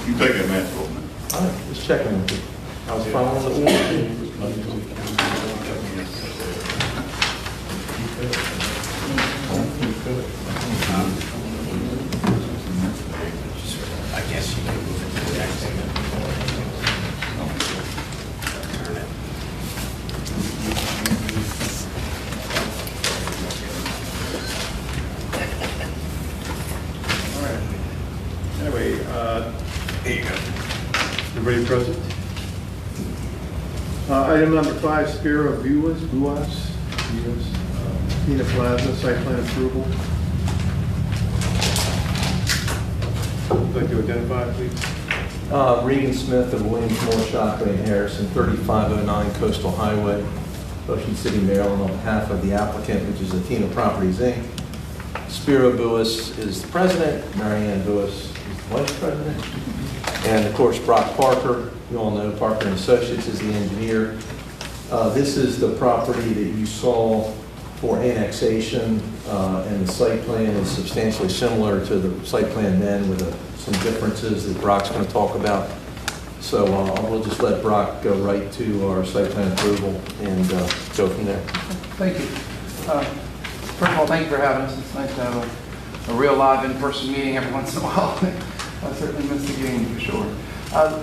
You take that mask off, man. Just checking with you. I was following the order. I guess you can move it to the next thing. Turn it. Anyway, Here you go. everybody present? Item number 5, Spiro Buas, Pina Plaza, site plan approval. Would you like to identify, please? Regan Smith of Williams Moore, Shockley and Harrison, 3509 Coastal Highway, Ocean City, Maryland, on behalf of the applicant, which is Athena Properties, Inc. Spiro Buas is the president, Marianne Buas is the vice president, and of course Brock Parker, you all know Parker and Associates is the engineer. This is the property that you saw for annexation, and the site plan is substantially similar to the site plan then with some differences that Brock's going to talk about. So we'll just let Brock go right to our site plan approval and go from there. Thank you. First of all, thank you for having us. It's nice to have a real live in-person meeting every once in a while. I certainly miss the game for sure.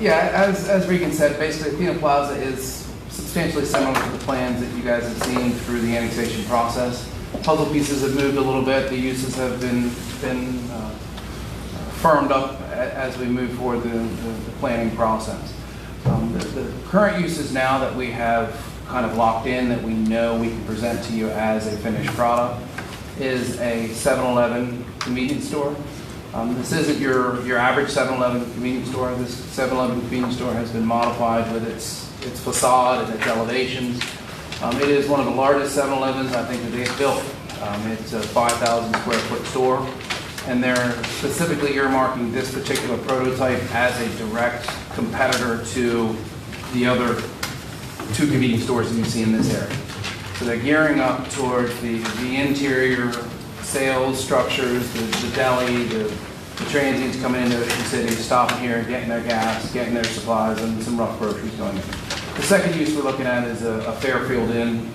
Yeah, as Regan said, basically Athena Plaza is substantially similar to the plans that you guys have seen through the annexation process. Puzzle pieces have moved a little bit. The uses have been firmed up as we move forward the planning process. The current uses now that we have kind of locked in, that we know we can present to you as a finished product, is a 7-Eleven convenience store. This isn't your average 7-Eleven convenience store. This 7-Eleven convenience store has been modified with its facade and its elevations It is one of the largest 7-Elevens I think that they've built. It's a 5,000 square foot store, and they're specifically earmarking this particular prototype as a direct competitor to the other 2 convenience stores that you see in this area. So they're gearing up towards the interior sales structures, the deli, the transients coming into Ocean City, stopping here, getting their gas, getting their supplies, and some rough groceries going in. The second use we're looking at is a Fairfield Inn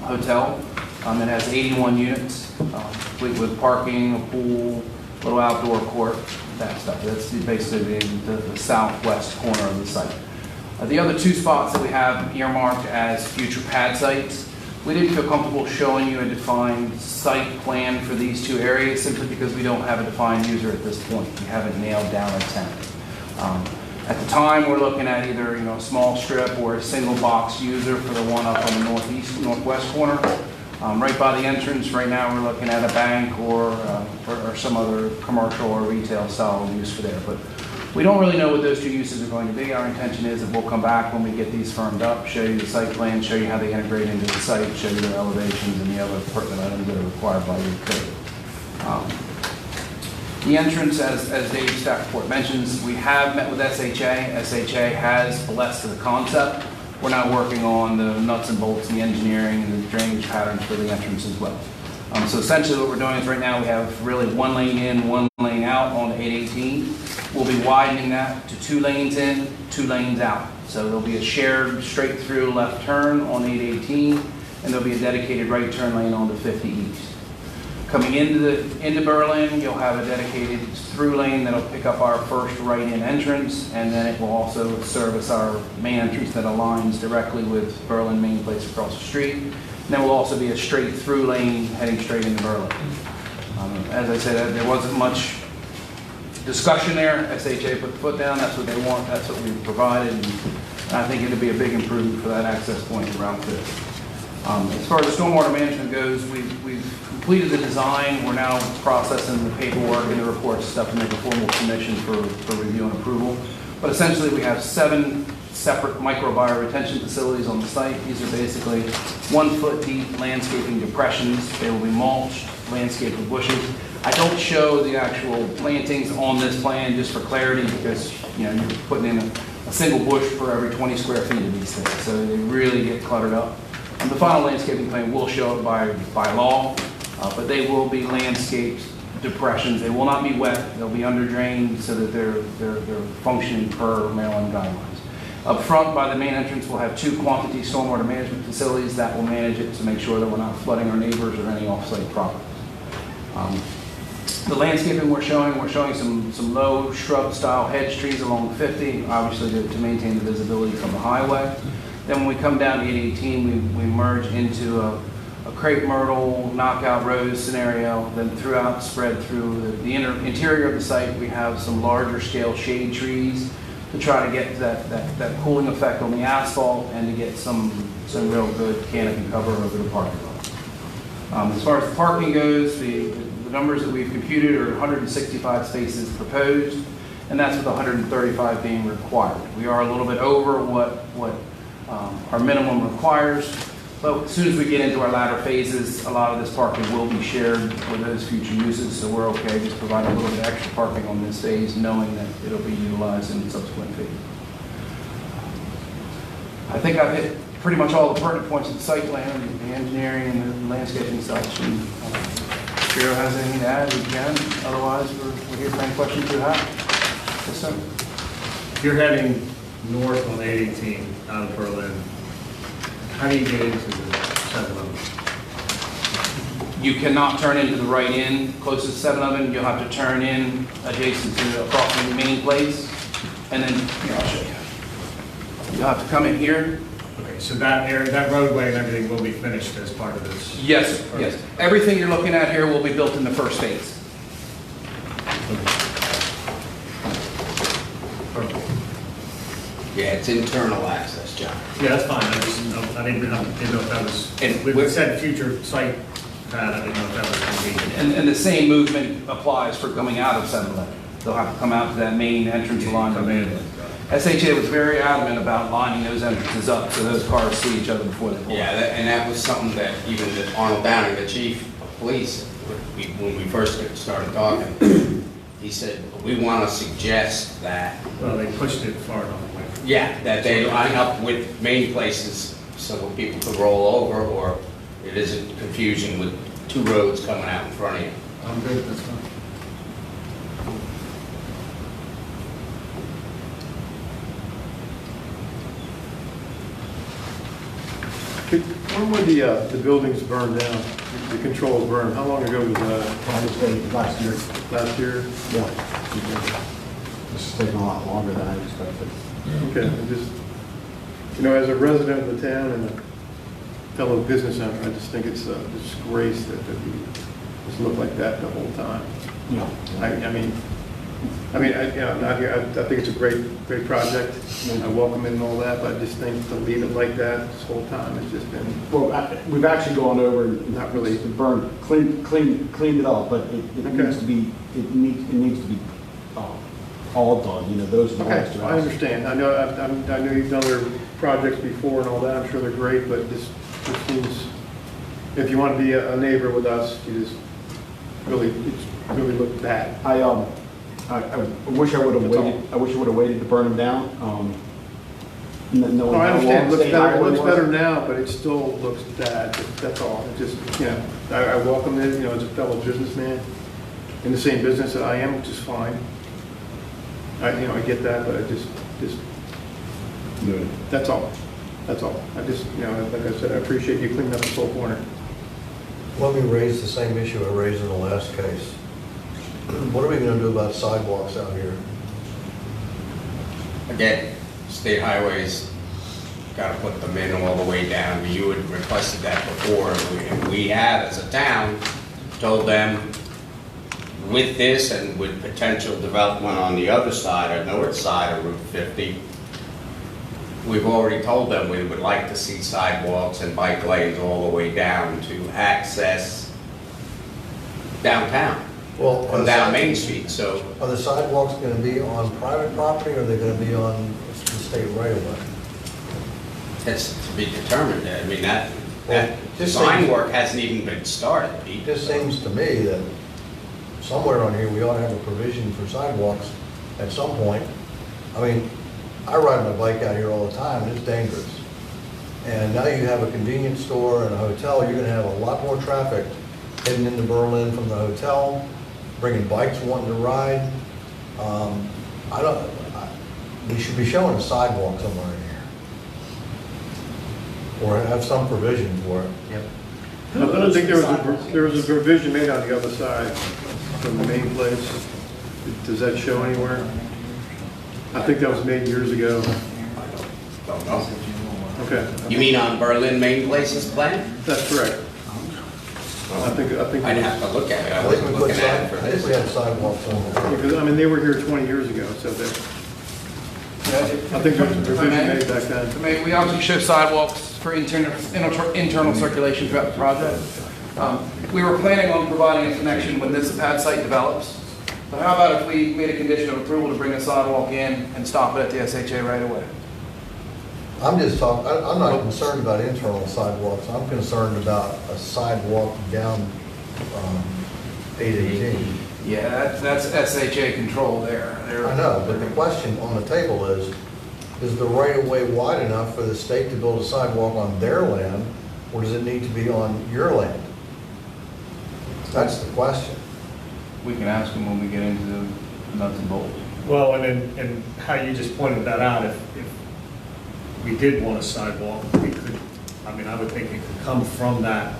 hotel. It has 81 units, complete with parking, a pool, little outdoor court, that stuff. That's basically the southwest corner of the site. The other 2 spots that we have earmarked as future pad sites, we didn't feel comfortable showing you a defined site plan for these 2 areas simply because we don't have a defined user at this point. We haven't nailed down a tenant. At the time, we're looking at either a small strip or a single box user for the one up on the northwest corner. Right by the entrance, right now we're looking at a bank or some other commercial or retail style use for there. But we don't really know what those 2 uses are going to be. Our intention is that we'll come back when we get these firmed up, show you the site plan, show you how they integrate into the site, show you their elevations and the other pertinent items that are required by your code. The entrance, as Dave Stackport mentions, we have met with SHA. SHA has blessed the concept. We're now working on the nuts and bolts, the engineering, and the drainage patterns for the entrance as well. So essentially what we're doing is right now we have really 1 lane in, 1 lane out on 818. We'll be widening that to 2 lanes in, 2 lanes out. So there'll be a shared straight through left turn on 818, and there'll be a dedicated right turn lane on the 50 East. Coming into Berlin, you'll have a dedicated through lane that'll pick up our first right-in entrance, and then it will also service our main entrance that aligns directly with Berlin main place across the street. And there will also be a straight through lane heading straight into Berlin. As I said, there wasn't much discussion there. SHA put the foot down. That's what they want. That's what we've provided. And I think it'll be a big improvement for that access point in Route 2. As far as stormwater management goes, we've completed the design. We're now processing the paperwork and the report stuff to make a formal submission for review and approval. But essentially, we have 7 separate microbiome retention facilities on the site. These are basically 1-foot deep landscaping depressions. They will be mulched, landscaped with bushes. I don't show the actual plantings on this plan just for clarity because you're putting in a single bush for every 20 square feet of these things, so they really get cluttered up. And the final landscaping plan will show it by law, but they will be landscaped depressions. They will not be wet. They'll be under drained so that they're functioning per Maryland guidelines. Up front by the main entrance, we'll have 2 quantity stormwater management facilities that will manage it to make sure that we're not flooding our neighbors or any off-site properties. The landscaping we're showing some low shrub-style hedge trees along 50, obviously to maintain the visibility from the highway. Then when we come down to 818, we merge into a crepe myrtle, knockout rose scenario. Then throughout, spread through the interior of the site, we have some larger scale shade trees to try to get that cooling effect on the asphalt and to get some real good canopy cover over the parking lot. As far as the parking goes, the numbers that we've computed are 165 spaces proposed, and that's with 135 being required. We are a little bit over what our minimum requires, but as soon as we get into our latter phases, a lot of this parking will be shared for those future uses, so we're okay just providing a little bit extra parking on this phase, knowing that it'll be utilized in subsequent phases. I think I've hit pretty much all the pertinent points of the site plan, the engineering and the landscaping such. And Spiro has anything to add, we can. Otherwise, we're here for any questions you have. Yes, sir. If you're heading north on 818 out of Berlin, how do you get into the 7-Eleven? You cannot turn into the right in closest 7-Eleven. You'll have to turn in adjacent to across from the main place, and then here I'll show you. You'll have to come in here. Okay, so that area, that roadway and everything will be finished as part of this? Yes, sir. Yes. Everything you're looking at here will be built in the first phase. Yeah, it's internal access, John. Yeah, that's fine. I didn't know if that was, we said future site pad, I didn't know if that was going to be. And the same movement applies for coming out of 7-Eleven. they'll have to come out to that main entrance line. SHA was very adamant about lining those entrances up so those cars see each other before they pull. Yeah, and that was something that even Arnold Downing, the chief of police, when we first started talking, he said, we want to suggest that, Well, they pushed it far enough away. yeah, that they line up with main places so that people could roll over, or it isn't confusion with two roads coming out in front of you. I'm good, that's fine. When would the buildings burn down, the controls burn? How long ago was that? I would say last year. Last year? Yeah. This is taking a lot longer than I expected. Okay, I just, as a resident of the town and a fellow business owner, I just think it's a disgrace that we just look like that the whole time. Yeah. Not here, I think it's a great project, I welcome it and all that, but I just think to leave it like that this whole time has just been, Well, we've actually gone over and Not really. cleaned it up, but it Okay. needs to be, it needs to be all done, those are the okay, last two I houses. understand, I know you've done other projects before and all that, I'm sure they're great, but this seems, if you want to be a neighbor with us, you just really look bad. I wish I would have That's all. waited, I wish I would have waited to burn them down. Knowing No, I how understand, long it stay higher looks was. better now, but it still looks bad, that's all. It just, I welcome it, as a fellow businessman in the same business that I am, which is fine. I get that, but I just, that's all. I just, like I said, I appreciate you cleaning up this whole corner. Let me raise the same issue I raised in the last case. What are we gonna do about sidewalks out here? Again, state highways, gotta put them in all the way down. You had requested that before, and we have, as a town, told them with this and with potential development on the other side, or north side of Route 50, we've already told them we would like to see sidewalks and bike lanes all the way down to access downtown, Well, and down Main Street, so Are the sidewalks gonna be on private property, or are they gonna be on the state right of way? it's to be determined. I mean, that Well, just design seems- work hasn't even been started, Pete. It just seems to me that somewhere on here, we ought to have a provision for sidewalks at some point. I mean, I ride my bike out here all the time, and it's dangerous. And now you have a convenience store and a hotel, you're gonna have a lot more traffic heading into Berlin from the hotel, bringing bikes wanting to ride. We should be showing a sidewalk somewhere in here. Or have some provision for it. I think there was a provision made on the other side from the main place. Does that show anywhere? I think that was made years ago. Don't know. Okay. You mean on Berlin Main Places plan? That's correct. I think. I'd have to look at it. I I think wasn't we put looking at it for I think this. we have sidewalks on there. Because, they were here 20 years ago, so that, I think there was a provision made back then. We obviously show sidewalks for internal circulation throughout the project. We were planning on providing a connection when this pad site develops. But how about if we made a condition of approval to bring a sidewalk in and stop it at the SHA right away? I'm just talking, I'm not concerned about internal sidewalks, I'm concerned about a sidewalk down 818. Yeah, that's SHA control there. I know, but the question on the table is the right-of-way wide enough for the state to build a sidewalk on their land, or does it need to be on your land? That's the question. We can ask them when we get into the nuts and bolts. Well, and how you just pointed that out, if we did want a sidewalk, we could, I would think it could come from that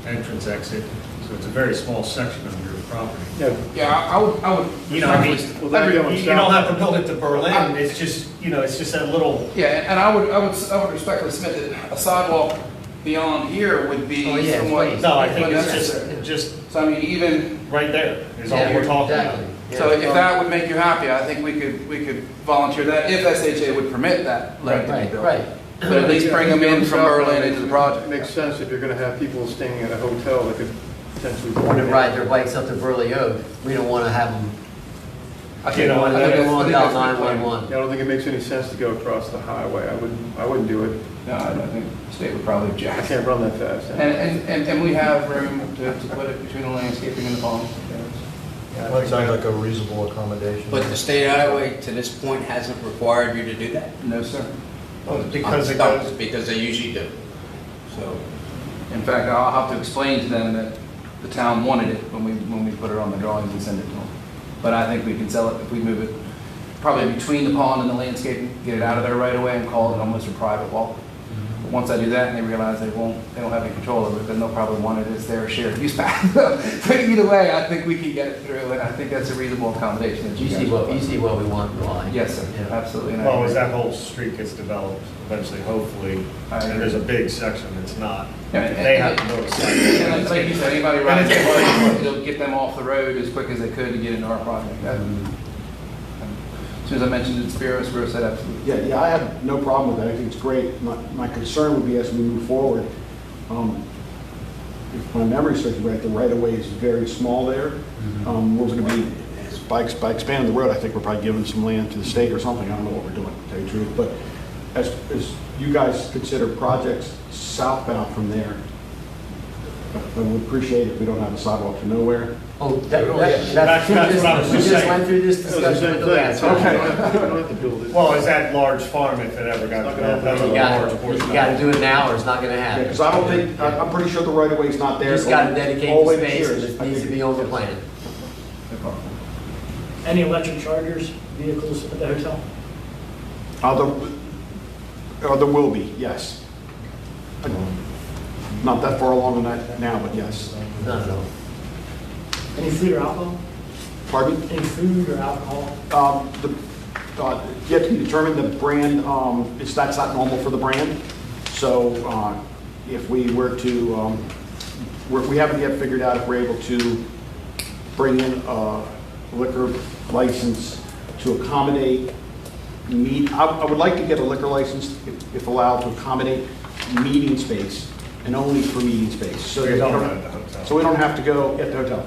entrance exit, so it's a very small section of your property. Yeah, I would. You know, I mean, going you don't have to build it to Berlin, it's just, it's just that little. Yeah, and I would respectfully submit that a sidewalk beyond here would be Oh, yeah, somewhat. please. No, I think it's unnecessary. just So even, right there is all we're talking about. Exactly. so if that would make you happy, I think we could volunteer that, if SHA would permit that lane to be Right, built. right. But at least bring them in from Berlin into the It project. makes sense if you're gonna have people staying at a hotel that could potentially. Want to ride their bikes up to Burley Oak, we don't want to have them I think on down 911. I don't think it makes any sense to go across the highway. I wouldn't do it. No, I think the state would probably I object. can't run that fast. And we have room to put it between the landscaping and the pond. That sounds like a reasonable accommodation. But the state highway to this point hasn't required you to do that? No, sir. Because I'm it stumped, goes, because they usually do. So, In fact, I'll have to explain to them that the town wanted it when we put it on the drawings and send it to them. But I think we can sell it if we move it probably between the pond and the landscaping, get it out of there right away and call it almost a private walk. But once I do that and they realize they don't have any control over it, then they'll probably want it as their shared use path. But either way, I think we can get it through, and I think that's a reasonable accommodation. that You guys see will what we want, Rely. Yes, sir, Yeah. absolutely. and I well, as agree. that whole street gets developed, eventually, hopefully, I agree. and there's a big section that's not, Yeah, and- they have to build a And site. like you said, anybody And riding it's their getting bike, it'll get them off the road as quick as they could to get into our project. As soon as I mentioned it, Spiro said absolutely. Yeah, I have no problem with that. I think it's great. My concern would be as we move forward, if my memory serves me right, the right-of-way is very small there. We're going to be, by expanding the road, I think we're probably giving some land to the state or something. I don't know what we're doing, to tell you the truth. But as you guys consider projects southbound from there, I would appreciate if we don't have a sidewalk to nowhere. Oh, That's what I was we just just saying. went through this discussion with the last one. Okay. We don't have to build it. Well, is that large farm if it ever got developed? That's a large portion. You gotta do it now or it's not gonna Yeah, happen. because I don't think, I'm pretty sure the right-of-way is not You there. just gotta All dedicate the way the to space and Sears. it needs to be on the plan. Any electric chargers, vehicles at the hotel? There will be, yes. Not that far along in that now, but yes. No. Any food or alcohol? Pardon me? Any food or alcohol? Yet to be determined, the brand, that's not normal for the brand. So if we were to, we haven't yet figured out if we're able to bring in a liquor license to accommodate I would like to get a liquor license, if allowed, to accommodate meeting space and only for meeting space. So We that don't we have the hotel. So we don't have to go at the hotel,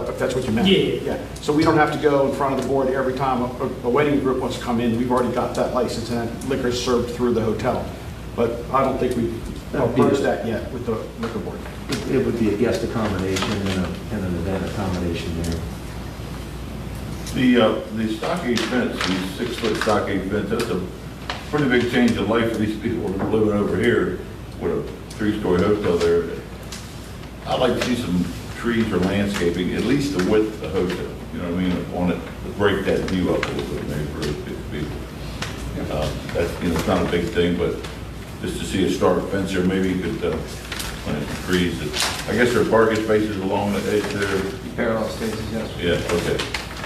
if that's what you meant. Yeah. So we don't have to go in front of the board every time a wedding group wants to come in. We've already got that license and that liquor is served through the hotel. But I don't think we've approached that yet with the liquor board. It would be a guest accommodation and an event accommodation there. The stockade fence, the 6-foot stockade fence, that's a pretty big change of life for these people living over here with a 3-story hotel there. I'd like to see some trees or landscaping, at least the width of the hotel, you know what I mean, on it, to break that view up a little bit, maybe for those people. That's, it's not a big thing, but just to see a stark fence there, maybe you could plant some trees. I guess there are parking spaces along the edge there. Parallel spaces, yes. Yeah, okay.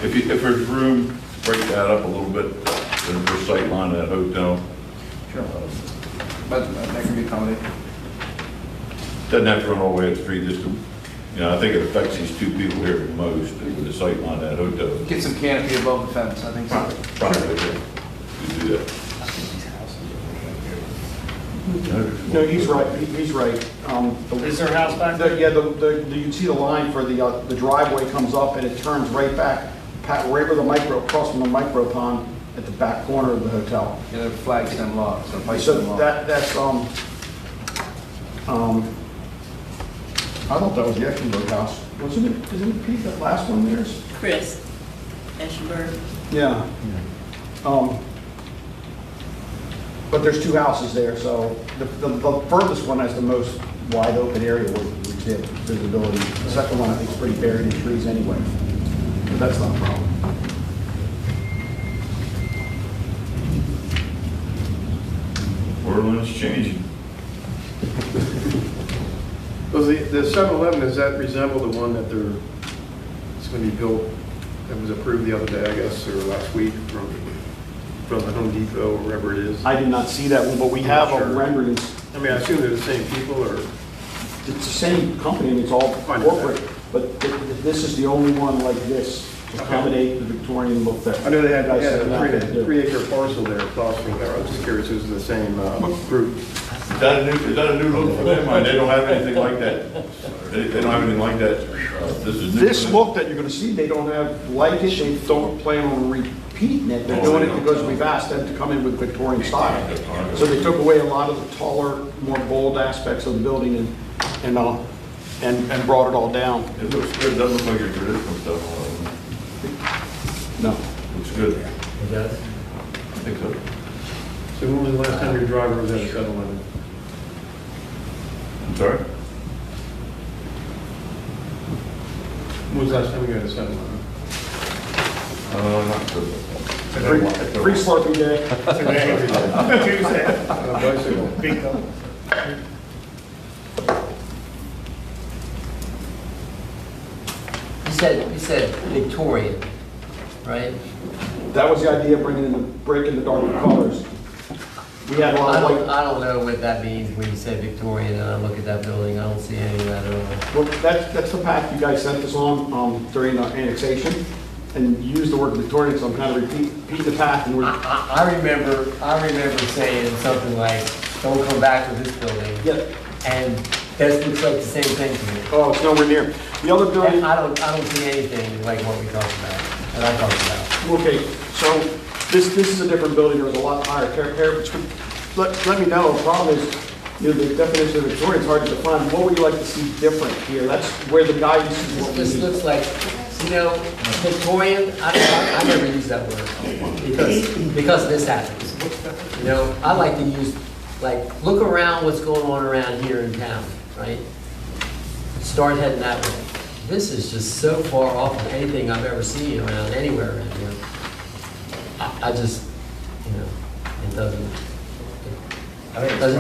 If there's room, break that up a little bit, for sight line of that hotel. Sure. But that can be accommodated. Doesn't have to run all the way up the street, just to, I think it affects these two people here the most, with the sight line of that hotel. Get some canopy above the fence, I think so. Probably, you do that. No, he's right, he's right. Is there a house back there? Yeah, you can see the line for the driveway comes up and it turns right back, right where the across from the micro pond at the back corner of the hotel. Yeah, they're flag stem lots, so pipe So stem lots. that's, I thought that was the Eschenberg house. Wasn't it, isn't it Pete, that last one there? Chris Eschenberg. Yeah. But there's two houses there, so the furthest one has the most wide open area where we get visibility. The second one, I think, is pretty buried in trees anyway, but that's not a problem. Orland's changing. Well, the 7-Eleven, does that resemble the one that it's going to be built, that was approved the other day, I guess, or last week from the Home Depot, or wherever it is? I did not see that one, but we have Sure. renderings. I mean, I assume they're the same people, or? It's the same company, and it's all corporate, but this is the only one like this to accommodate the Victorian look that. I know they had guys a set out to do. 3-acre parcel there across from there. I was just curious if it was the same group. Is that a new look for them? They don't have anything like that. They don't have anything like that. This is new. This look that you're gonna see, they don't have like it, they don't plan on repeating it. They're doing it because we've asked them to come in with Victorian style. So they took away a lot of the taller, more bold aspects of the building and brought it all down. It looks good, doesn't look like your traditional stuff. No. Looks good. It does? I think so. So when was the last time your driver was at a 7-Eleven? I'm sorry? When was the last time you had a 7-Eleven? Not good. Free Slurpee day. Tuesday. On a bicycle. Big up. You said Victorian, right? That was the idea, breaking the darker colors. We had a lot of white. I don't know what that means when you say Victorian, and I look at that building, I don't see any of that at all. Well, that's the path you guys sent us on during the annexation, and you used the word Victorian, so I'm kind of repeat the path, and we're. I remember saying something like, don't come back to this building. Yeah. And that looks like the same thing to me. Oh, it's nowhere near. The other building. And I don't see anything like what we talked about, that I talked about. Okay, so this is a different building, there's a lot higher heritage. Let me know, the problem is, the definition of Victorian is hard to define. What would you like to see different here? That's where the guidance is. What we This need. looks like, Victorian, I never use that word, because this happens. I like to use, look around what's going on around here in town, right? Start heading that way. This is just so far off of anything I've ever seen around, anywhere around here. I just, it doesn't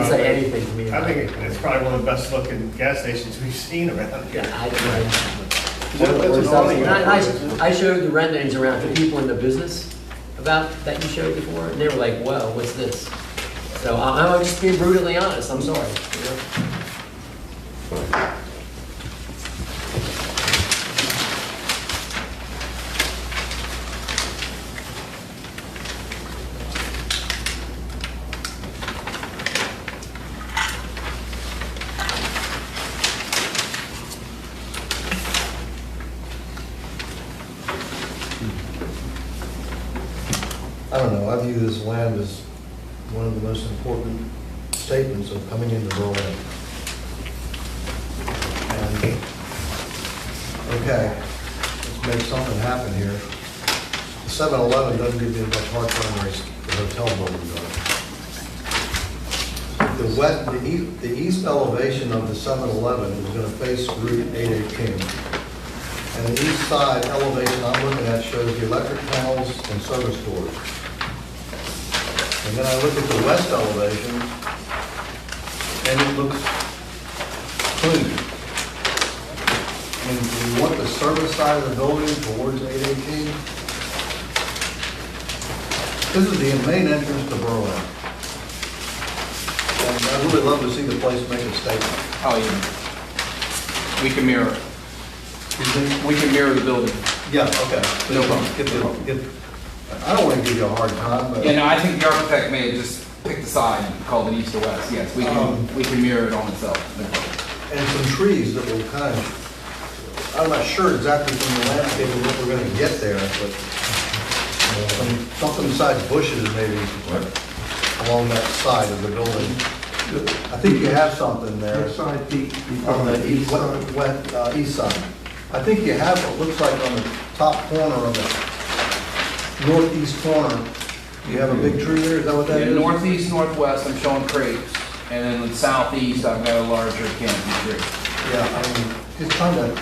say anything to me. I think it's probably one of the best looking gas stations we've seen around here. I showed the renderings around to people in the business that you showed before, and they were like, whoa, what's this? So I'm just being brutally honest, I'm sorry. I don't know, I view this land as one of the most important statements of coming into Berlin. And, okay, let's make something happen here. The 7-Eleven doesn't give me as much heartburn as the hotel building does. The east elevation of the 7-Eleven is going to face Route 818. And the east side elevation I'm looking at shows the electric panels and service doors. And then I look at the west elevation, and it looks clean. And we want the service side of the building towards 818. This is the main entrance to Berlin. And I really love to see the place make a statement. Oh, yeah. We can mirror it. We can mirror the building. Yeah, okay. No problem. I don't want to give you a hard time, but. Yeah, no, I think the architect may have just picked a side and called it east or west. Yes, we can mirror it on itself. No problem. And some trees that will kind of, I'm not sure exactly from the landscape of what we're going to get there, but something besides bushes maybe along that side of the building. I think you have something there. On the east side. I think you have what looks like on the top corner of the northeast corner. You have a big tree there, is that what that is? Northeast, northwest, I'm showing crepes. And then in the southeast, I've got a larger canopy tree. Yeah, I mean, just trying to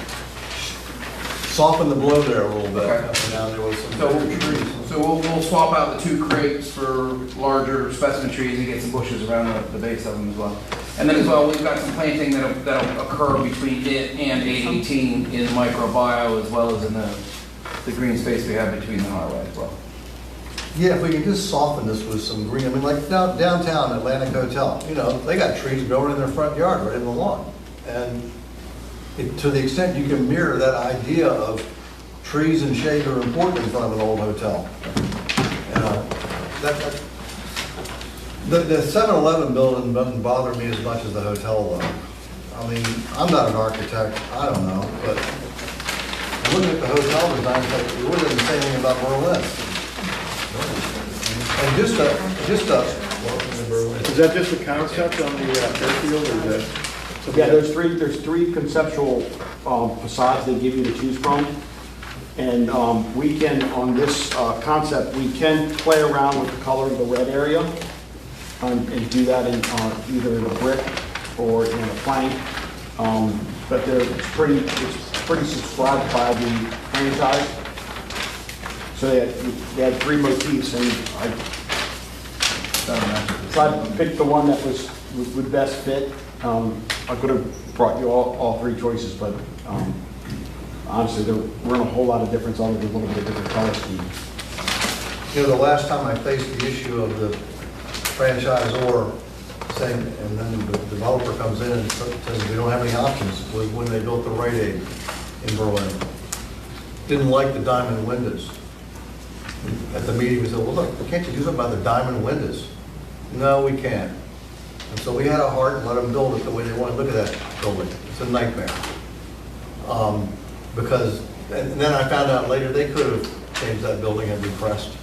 soften the blow there a little bit. Okay. Now there was some bigger trees. So we'll swap out the 2 crepes for larger specimen trees and get some bushes around the base of them as well. And then as well, we've got some planting that'll occur between it and 818 in the microbiome as well as in the green space we have between the highway as well. Yeah, if we can just soften this with some green, I mean, like downtown Atlantic Hotel, they got trees growing in their front yard, right in the lawn. And to the extent you can mirror that idea of trees and shade are important in front of an old hotel. The 7-Eleven building doesn't bother me as much as the hotel though. I mean, I'm not an architect, I don't know, but looking at the hotel design, it really doesn't say anything about Berlin. And just a, Is that just a concept on the airfield, or is that? Yeah, there's three conceptual facades they give you to choose from. And we can, on this concept, we can play around with the color of the red area and do that in either in a brick or in a plank. But it's pretty subscribed by the franchise. So they had three motifs, and I tried to pick the one that would best fit. I could have brought you all three choices, but honestly, there weren't a whole lot of difference other than a little bit of different color scheme. you know, the last time I faced the issue of the franchisor saying, and then the developer comes in and says we don't have any options, was when they built the Rite Aid in Berlin. Didn't like the diamond windows. At the meeting, we said, well, look, can't you do something about the diamond windows? No, we can't. And so we had a heart and let them build it the way they wanted. Look at that building. It's a nightmare. Because, and then I found out later they could have changed that building and repressed.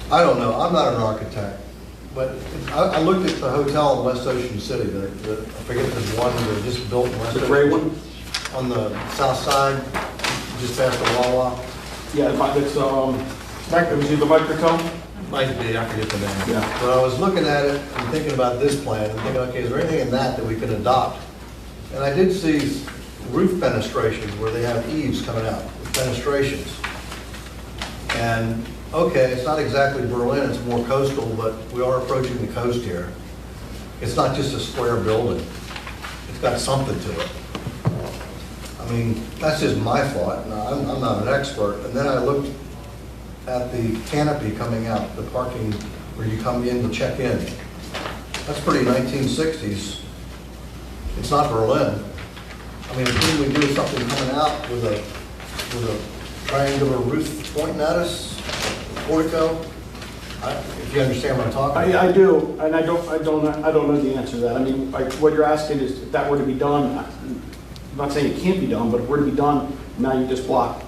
I don't know. I'm not an architect. But I looked at the hotel in West Ocean City. I forget there's one that just built in West The Ocean. gray one? On the south side, just past the Wawa. Yeah, it's the Microtel? Might be, I forget the name. Yeah. But I was looking at it and thinking about this plan and thinking, okay, is there anything in that we can adopt? And I did see roof fenestrations where they have eaves coming out, fenestrations. And, okay, it's not exactly Berlin, it's more coastal, but we are approaching the coast here. It's not just a square building. It's got something to it. I mean, that's just my thought. Now, I'm not an expert. And then I looked at the canopy coming out, the parking where you come in to check in. That's pretty 1960s. It's not Berlin. I mean, couldn't we do something coming out with a triangular roof pointing at us, portico? If you understand what I'm talking about. I do, and I don't know the answer to that. I mean, what you're asking is if that were to be done, I'm not saying it can't be done, but if it were to be done, now you just block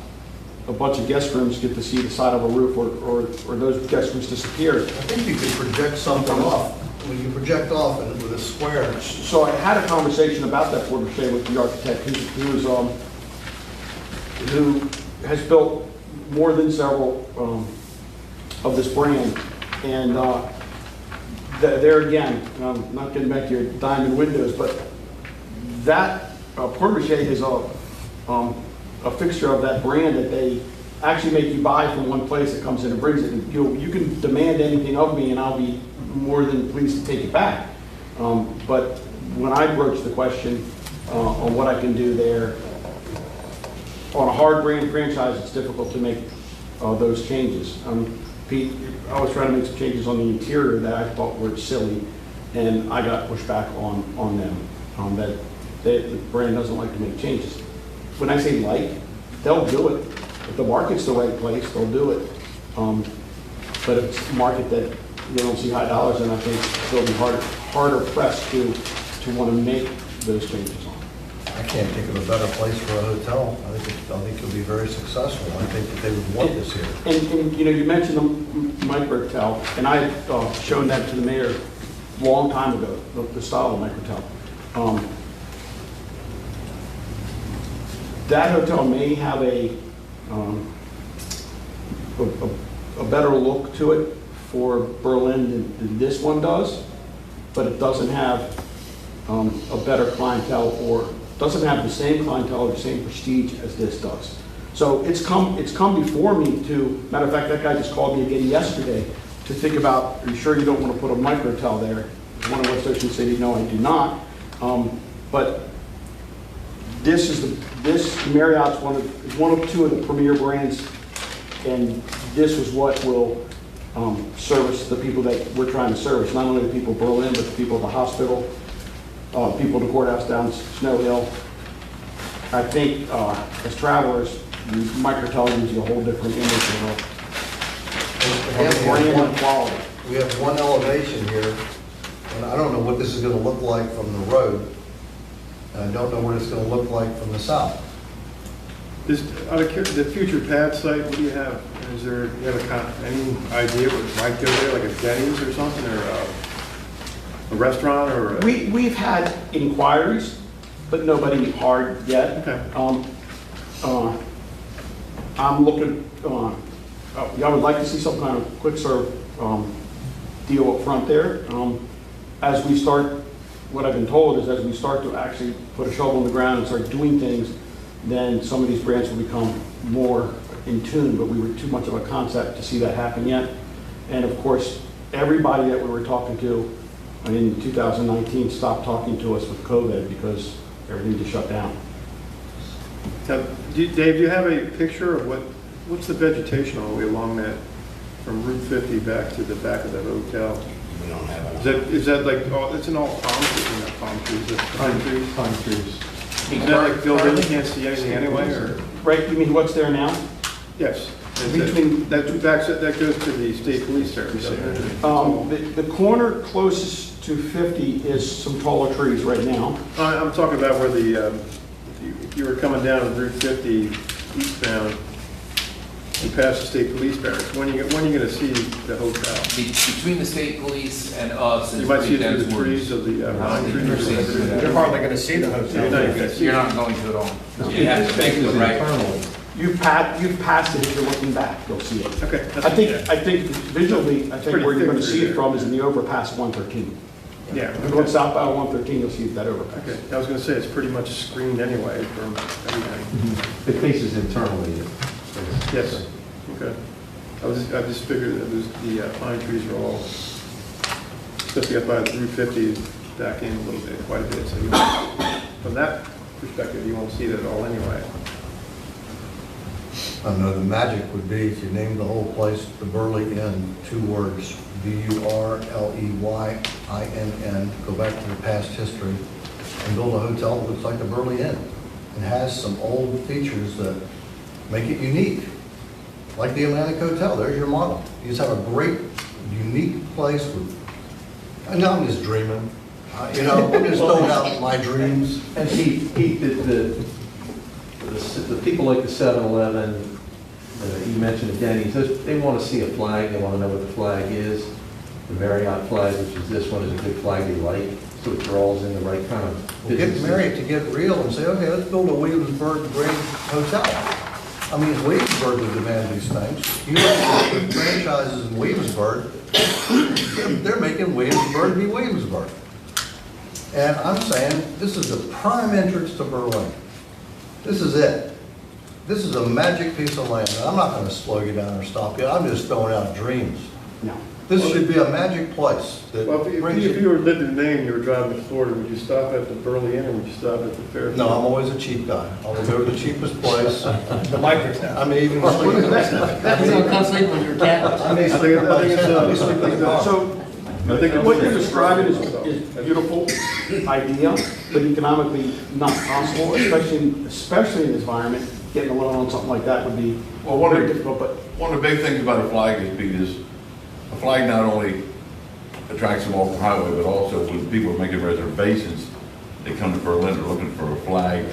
a bunch of guest rooms, get to see the side of a roof, or those guest rooms disappear. I think you could project something off. When you project off and with a square. So I had a conversation about that for Michelle with the architect, who has built more than several of this brand, and there again, and I'm not getting back to your diamond windows, but that Porte-Mache is a fixture of that brand that they actually make you buy from one place that comes in and brings it. And you can demand anything of me, and I'll be more than pleased to take it back. But when I broach the question on what I can do there, on a hard brand franchise, it's difficult to make those changes. Pete, I was trying to make some changes on the interior that I thought were silly, and I got pushback on them, that the brand doesn't like to make changes. When I say like, they'll do it. If the market's the right place, they'll do it. But if it's a market that they don't see high dollars, and I think they'll be harder pressed to want to make those changes on. I can't think of a better place for a hotel. I think it'll be very successful. I think that they would want this here. And you mentioned the Microtel, and I had shown that to the mayor a long time ago, the style of Microtel. That hotel may have a better look to it for Berlin than this one does, but it doesn't have a better clientele, or doesn't have the same clientele or the same prestige as this does. So it's come before me to, matter of fact, that guy just called me again yesterday to think about, are you sure you don't want to put a Microtel there? One of West Ocean City, no, I do not. But this Marriott's one of two of the premier brands, and this was what will service the people that we're trying to service, not only the people of Berlin, but the people of the hospital, people of the courthouse down Snow Hill. I think as travelers, Microtel gives you a whole different image of I mean, brand and quality. we have one elevation here, and I don't know what this is gonna look like from the road. And I don't know what it's gonna look like from the south. The future pad site, what do you have? Is there, you have any idea what might go there, like a Denny's or something, or a restaurant, or? We've had inquiries, but nobody hard yet. Okay. I'm looking, I would like to see some kind of quick serve deal up front there. As we start, what I've been told is as we start to actually put a shovel in the ground and start doing things, then some of these brands will become more in tune, but we were too much of a concept to see that happen yet. And of course, everybody that we were talking to in 2019 stopped talking to us with COVID because everything just shut down. Now, Dave, do you have a picture of what's the vegetation all the way along that, from Route 50 back to the back of the hotel? We don't have enough. Is that like, it's in all palm trees, not palm trees, is it pine trees? Pine trees. Is that like filled in, you can't see anything anyway, or? Right, you mean what's there now? Yes. Between- That goes to the state police service. The corner closest to 50 is some taller trees right now. I'm talking about where if you were coming down Route 50 eastbound, you pass the state police barracks. When are you going to see the hotel? Between the state police and us. You might see it through the trees of the pine trees. You're hardly gonna see the hotel. You're not even gonna see You're it. not going to at all. You have to make the right. You've passed it, if you're looking back, you'll see it. Okay. I think visually, I think pretty where you're going to thick see through it from is in the overpass 113. Yeah. If you're going southbound 113, you'll see that overpass. Okay, I was going to say, it's pretty much screened anyway from everything. It faces internally. Yes, okay. I just figured that the pine trees are all, especially up by Route 50, back in a little bit, quite a bit. So from that perspective, you won't see it at all anyway. I don't know, the magic would be if you named the whole place the Burley Inn, 2 words, Burleyinn, go back to the past history, and build a hotel that looks like the Burley Inn. It has some old features that make it unique, like the Atlantic Hotel. There's your model. You just have a great, unique place with, I know I'm just dreaming. I'm just throwing out my dreams. And Pete, the people like the 7-Eleven, you mentioned the Denny's, they want to see a flag, they want to know what the flag is. The Marriott flag, which is this one, is a good flag they like, so it draws in the right kind of Well, get business. Marriott to get real and say, okay, let's build a Williamsburg Grand Hotel. I mean, Williamsburg would demand these things. You look at the franchises in Williamsburg, they're making Williamsburg be Williamsburg. And I'm saying, this is the prime entrance to Berlin. This is it. This is a magic piece of land. And I'm not going to slow you down or stop you. I'm just throwing out dreams. No. This should be a magic place that Well, if brings you were living in Maine, you were driving to Florida, would you stop at the Burley Inn or would you stop at the Fairfield? No, I'm always a cheap guy. I'll go to the cheapest place. The microtown. I may even sleep in That's not come sleep on your couch. I may sleep in my tent. I may sleep in the car. So what you're describing is beautiful idea, but economically not possible, especially in this environment. Getting a loan on something like that would be Well, very difficult, but one of the big things about a flag is, Pete, is a flag not only attracts them off the highway, but also when people are making reservations, they come to Berlin, they're looking for a flag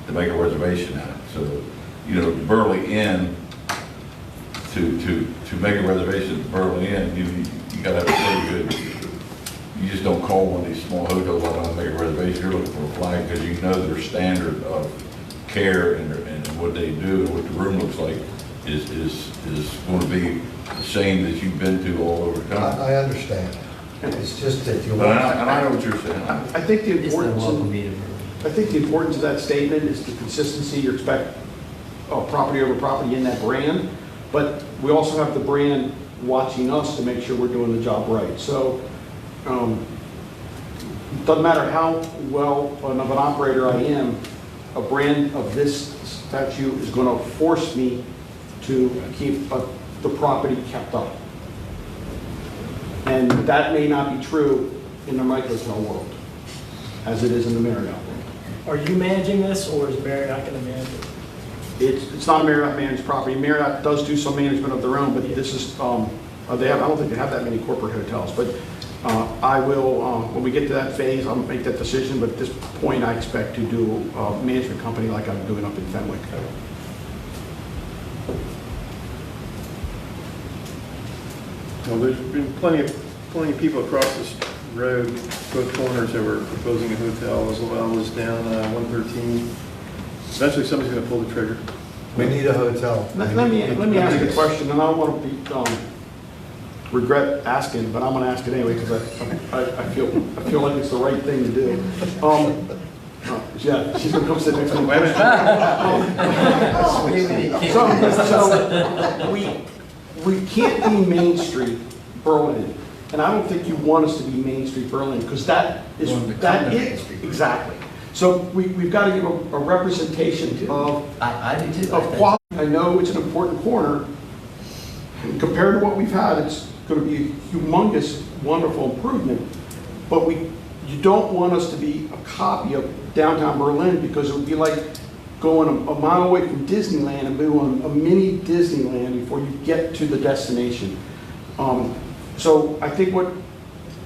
to make a reservation at. So, the Burley Inn, to make a reservation at the Burley Inn, you gotta have a pretty good, you just don't call one of these small hotels out and make a reservation. You're looking for a flag because you know their standard of care and what they do and what the room looks like is going to be the same that you've been to all over town. I understand. It's just that you But want. I know what you're saying. I think the It's the importance welcome of, meeting. I think the importance of that statement is the consistency. You expect property over property in that brand, but we also have the brand watching us to make sure we're doing the job right. So doesn't matter how well of an operator I am, a brand of this statute is going to force me to keep the property kept up. And that may not be true in the microhotel world, as it is in the Marriott world. Are you managing this, or is Marriott going to manage it? It's not a Marriott managed property. Marriott does do some management of their own, but this is, they have, I don't think they have that many corporate hotels, but I will, when we get to that phase, I'll make that decision, but at this point, I expect to do a management company like I'm doing up in Fenwick. Well, there's been plenty of people across this road, both corners, that were proposing a hotel, as well as down 113. Eventually, somebody's going to pull the trigger. We need a hotel. Let me ask a question, and I don't want to be, regret asking, but I'm going to ask it anyway, because I feel like it's the right thing to do. Yeah, she's going to come sit next to me. So, we can't be Main Street, Berlin, and I don't think you want us to be Main Street, Berlin, because that is, exactly. So we've got to give a representation of, I do too. of quality. I know it's an important corner, and compared to what we've had, it's going to be a humongous, wonderful improvement, but you don't want us to be a copy of downtown Berlin, because it would be like going a mile away from Disneyland and doing a mini Disneyland before you get to the destination. So I think what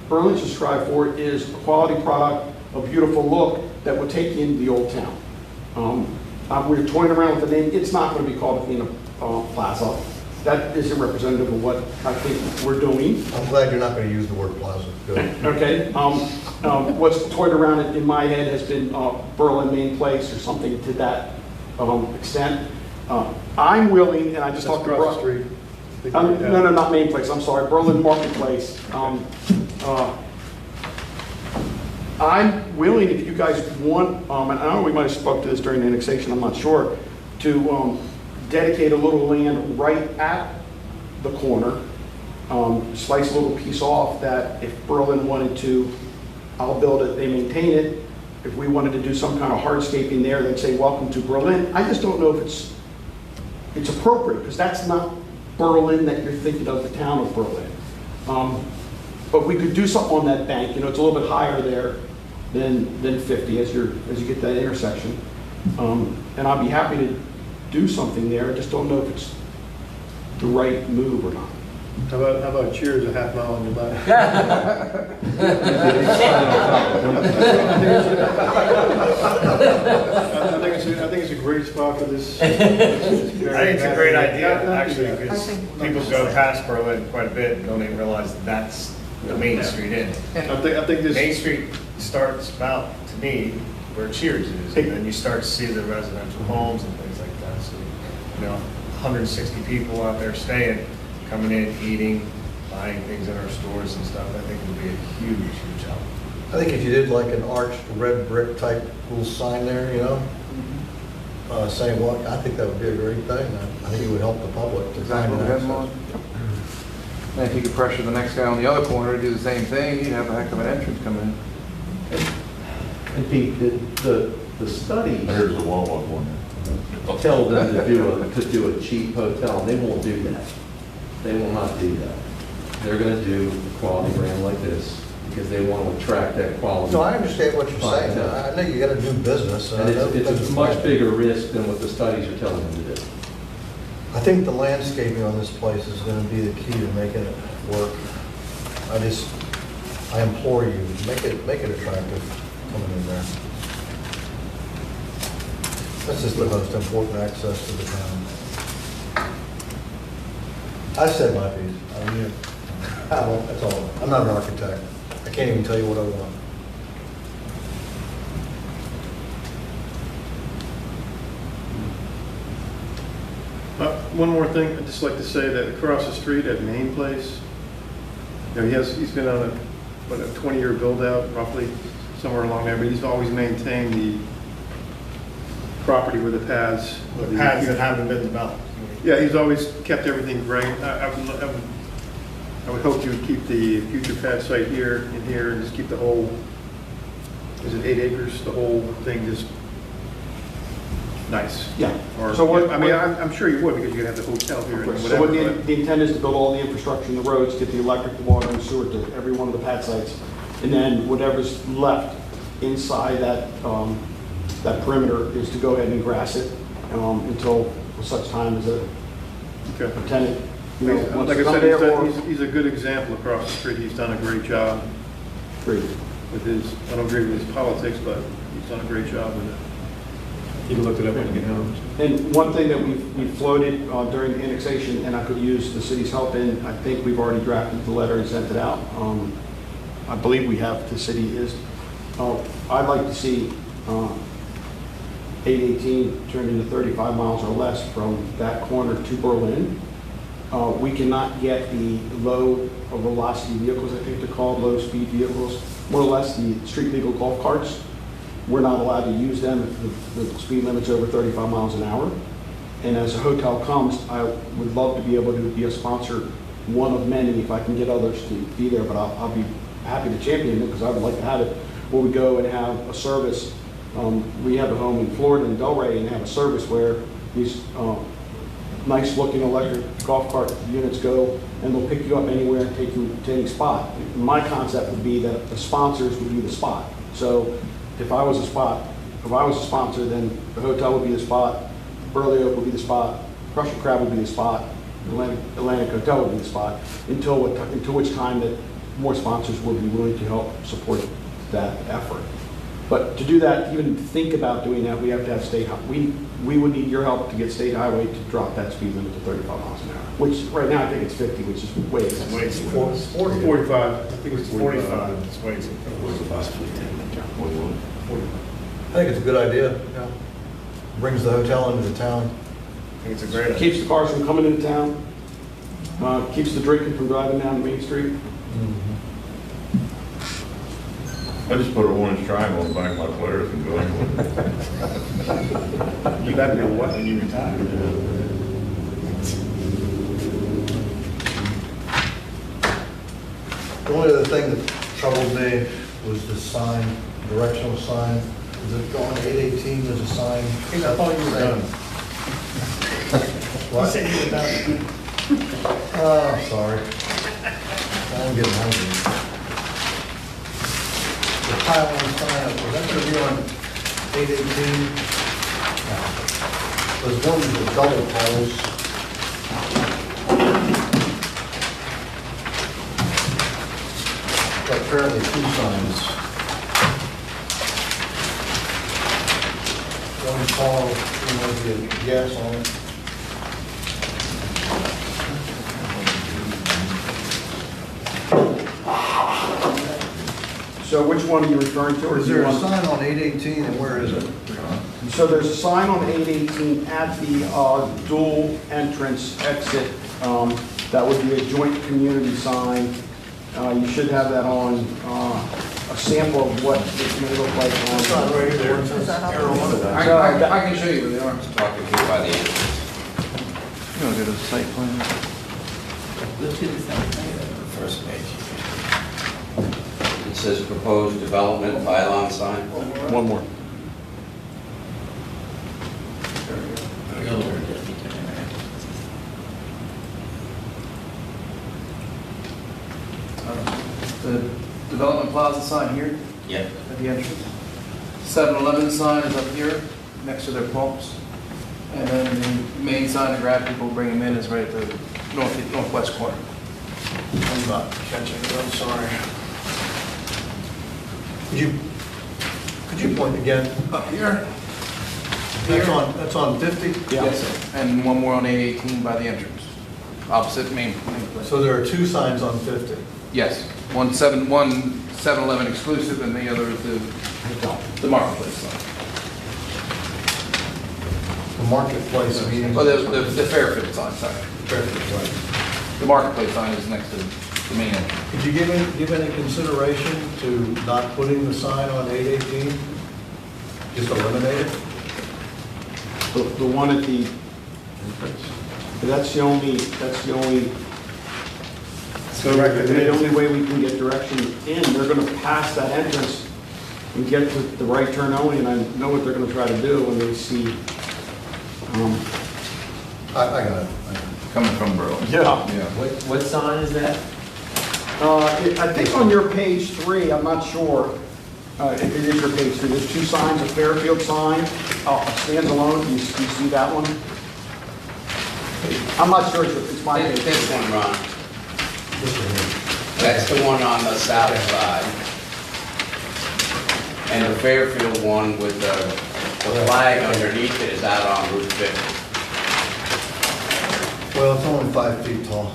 Berlin should strive for is a quality product, a beautiful look that will take you into the old town. We're toying around with the name. It's not going to be called Athena Plaza. That isn't representative of what I think we're doing. I'm glad you're not going to use the word plaza. Good. Okay. What's toyed around in my head has been Berlin Main Place or something to that extent. I'm willing, and I just talked to across the street. no, not Main Place. I'm sorry, Berlin Marketplace. I'm willing, if you guys want, and I know we might have spoke to this during the annexation, I'm not sure, to dedicate a little land right at the corner, slice a little piece off that if Berlin wanted to, I'll build it, they maintain it. If we wanted to do some kind of hardscaping there, they'd say, welcome to Berlin. I just don't know if it's appropriate, because that's not Berlin that you're thinking of, the town of Berlin. But we could do something on that bank. It's a little bit higher there than 50 as you get that intersection. And I'd be happy to do something there. I just don't know if it's the right move or not. How about Cheers a half mile on your left? I think it's a great spot for this. I think it's a great idea, actually, because people go past Berlin quite a bit and don't even realize that's the Main Street Inn. I think this. Main Street starts about, to me, where Cheers is, and then you start to see the residential homes and things like that. So, 160 people out there staying, coming in, eating, buying things in our stores and stuff. I think it would be a huge, huge help. I think if you did like an arched red brick type little sign there, saying what, I think that would be a great thing. I think it would help the public to find Exactly. an access. And if you could pressure the next guy on the other corner to do the same thing, you'd have a heck of an entrance coming in. And Pete, the study There's the Wawa one. tell them to do a cheap hotel, and they won't do that. They will not do that. They're going to do a quality brand like this because they want to attract that quality. No, I understand what you're saying. clientele. I know you got to do business. And it's a much bigger risk than what the studies are telling them to do. I think the landscaping on this place is going to be the key to making it work. I implore you, make it attractive coming in there. That's just the most important access to the town. I said my piece. That's all. I'm not an architect. I can't even tell you what I want. One more thing, I'd just like to say that across the street at Main Place, he's been on a 20-year build-out, roughly, somewhere along there, but he's always maintained the property with the paths. The paths that haven't been developed. Yeah, he's always kept everything great. I would hope you would keep the future pad site here and here, and just keep the whole, is it 8 acres, the whole thing just nice. Yeah. Or, So what- I'm sure you would, because you'd have the hotel here and So what whatever. the intent is to build all the infrastructure in the roads, get the electric, the water, and sewer to every one of the pad sites. And then whatever's left inside that perimeter is to go ahead and grass it. until such time as a tenant, you know, wants Like to I come said, there or. he's a good example across the street. He's done a great job Great. with his, I don't agree with his politics, but he's done a great job with it. You can look it up when you get home. And one thing that we floated during the annexation, and I could use the city's help in, I think we've already drafted the letter and sent it out. I believe we have, the city is, I'd like to see 818 turned into 35 miles or less from that corner to Berlin. We cannot get the low velocity vehicles, I think they're called, low speed vehicles, more or less the street legal golf carts. We're not allowed to use them if the speed limit's over 35 miles an hour. And as a hotel comes, I would love to be able to be a sponsor, one of many, if I can get others to be there, but I'll be happy to champion it because I would like to have it where we go and have a service. We have a home in Florida in Delray and have a service where these nice looking electric golf cart units go and they'll pick you up anywhere and take you to any spot. My concept would be that the sponsors would be the spot. So if I was a sponsor, then the hotel would be the spot, Burley Oak would be the spot, Crusher Crab would be the spot, Atlantic Hotel would be the spot, until which time that more sponsors would be willing to help support that effort. But to do that, even think about doing that, we have to have state, we would need your help to get state highway to drop that speed limit to 35 miles an hour, which right now I think it's 50, which is way excessive. Way too low. 45, I think it's 45, it's way too low. I think it's a good idea. Brings the hotel into the town. I think it's a great idea. Keeps the cars from coming into town, keeps the drinking from driving down Main Street. I just put an orange triangle on the back of my Polaris and go anywhere. You got to know what when you retire. The only other thing that troubled me was the sign, directional sign. Is it on 818, there's a sign? I thought you were done. What? You said you were done. Oh, sorry. I'm getting hungry. The pylon sign, was that going to be on 818? No. There's one with the double poles. But apparently two signs. One pole, and there's the gas on it. So which one are you referring to? Or Is do you there a want- sign on 818 and where is it? So there's a sign on 818 at the dual entrance exit. That would be a joint community sign. You should have that on a sample of what it may look like. It's not right there. It says arrow on it. I can show you where they are. Talking to you by the end. You want to go to the site plan? First page. It says proposed development pylon sign. One more. The development plaza sign here Yeah. at the entrance. 7-Eleven sign is up here, next to their pumps. And then the main sign to grab people, bring them in is right at the northwest corner. I'm not catching it, I'm sorry. Could you point again? Up here? That's on 50? Yes, sir. And one more on 818 by the entrance, opposite main place. So there are two signs on 50? Yes, one 7-Eleven exclusive and the other is the marketplace sign. The marketplace meaning? Well, the Fairfield sign, sorry. Fairfield sign. The marketplace sign is next to the main entrance. Could you give any consideration to not putting the sign on 818? Just eliminate it? The one at the, that's the only, the only way we can get direction in. They're gonna pass that entrance and get to the right turn only, and I know what they're gonna try to do when they see, I got it. Coming from Berlin. Yeah. What sign is that? I think on your page 3, I'm not sure, If it is your page 3, there's 2 signs, a Fairfield sign, stands alone, you see that one? I'm not sure, it's my page. This one, Ron. That's the one on the south side. And the Fairfield one with the flag underneath it is out on Route 50. Well, it's only 5 feet tall.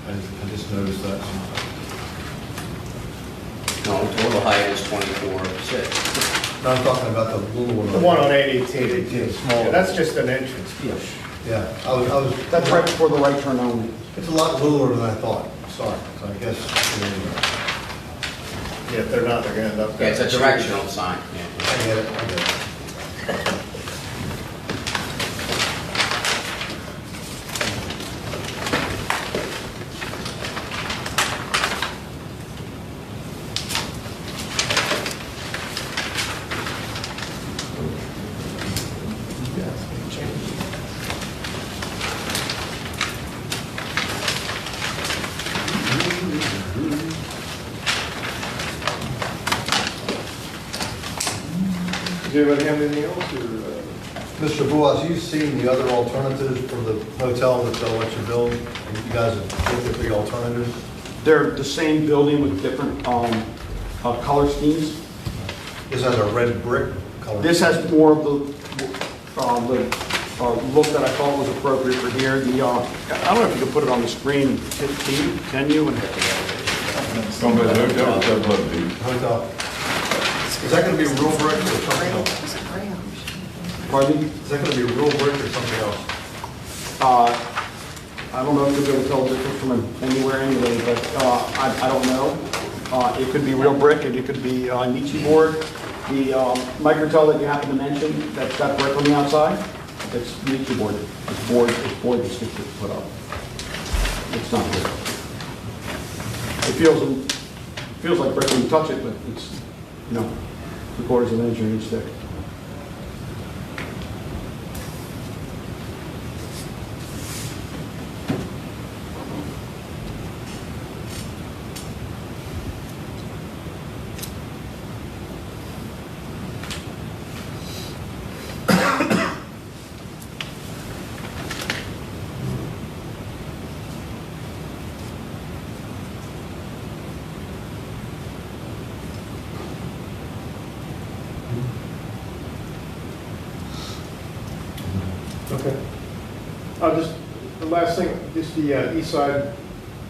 I just noticed that. No, total height is 24.6. No, I'm talking about the little one. The one on 818. 818, small. Yeah, that's just an entrance. Yeah, I was. That's right before the right turn only. It's a lot littler than I thought, sorry, so I guess. Yeah, if they're not, they're gonna end up. Yeah, it's a directional sign. I get it, I get it. Does anybody have anything else, or? Mr. Boas, you've seen the other alternatives for the hotel that they'll let you build, and you guys have looked at the alternatives? They're the same building with different color schemes. This has a red brick color. This has more of the look that I thought was appropriate for here. I don't know if you can put it on the screen. Can you? It's going to be the hotel, or something like that. Hotel. Is that gonna be real brick or something else? Pardon me? Is that gonna be real brick or something else? I don't know if you'll be able to tell the difference from anywhere anyway, but I don't know. It could be real brick, and it could be Nietzsche board. The microtel that you happen to mention, that's got brick on the outside, it's Nietzsche board. It's board that's just put up. It's not brick. It feels like brick when you touch it, but it's, 3/4 of an inch or an inch thick. Okay. Just the last thing, just the east side,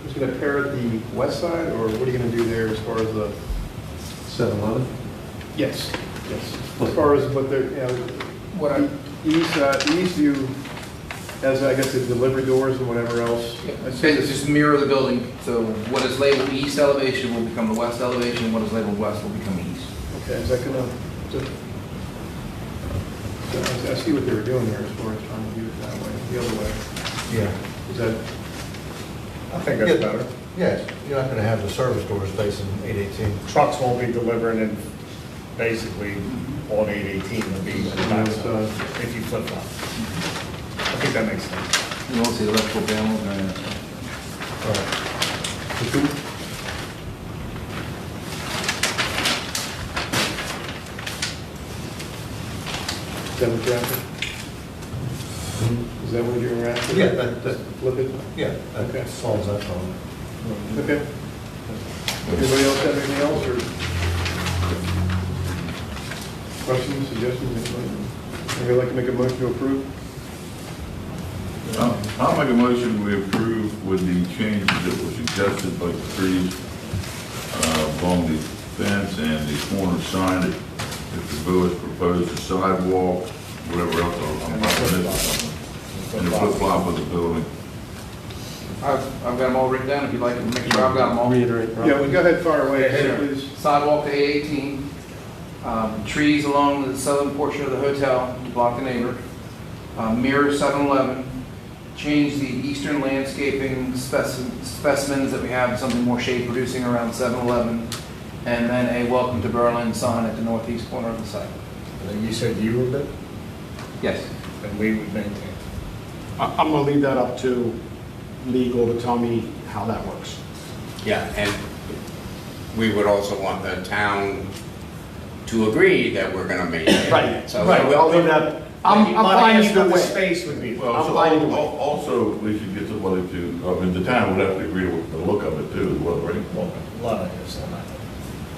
is going to pair at the west side, or what are you going to do there as far as the? 7-Eleven? Yes, yes. As far as what they're, What I, the east view, as I guess the delivery doors and whatever else. basically just mirror the building, so what is labeled east elevation will become the west elevation, what is labeled west will become east. Okay, is that gonna, I see what they were doing there as far as trying to do it that way, the other way. Yeah. Is that, I think that's better. Yes, you're not gonna have the service doors facing 818. Trucks won't be delivering in basically on 818 will be on the backside if you flip flop. I think that makes sense. You won't see the electrical panels or anything. All right. is that what you're after? Is that what you're after? Yeah, that, Flip it? yeah, that Okay. solves that problem. Okay. Anybody else have anything else, or questions, suggestions, anybody like to make a motion to approve? I'll make a motion we approve with the changes that were suggested by the trees along the fence and the corner sign. If the village proposed a sidewalk, whatever else, I'm probably missing something. And the flip-flop of the building. I've got them all written down, if you'd like to make sure I've got them all. Reiterate. Yeah, well, go ahead, fire away, please. Sidewalk to 818, trees along the southern portion of the hotel to block the neighbor, mirror 7-Eleven, change the eastern landscaping specimens that we have to something more shade producing around 7-Eleven, and then a welcome to Berlin sign at the northeast corner of the site. And you said you were good, Yes. and we would maintain. I'm going to leave that up to legal to tell me how that works. Yeah, and we would also want the town to agree that we're gonna maintain Right, it. So right, we'll- I'll leave that, I'm Money fine is either what the way. space would be. Well, I'm so fine either way. also, we should get somebody to, I mean, the town would have to agree with the look of it too, as well, right? A lot of this on that.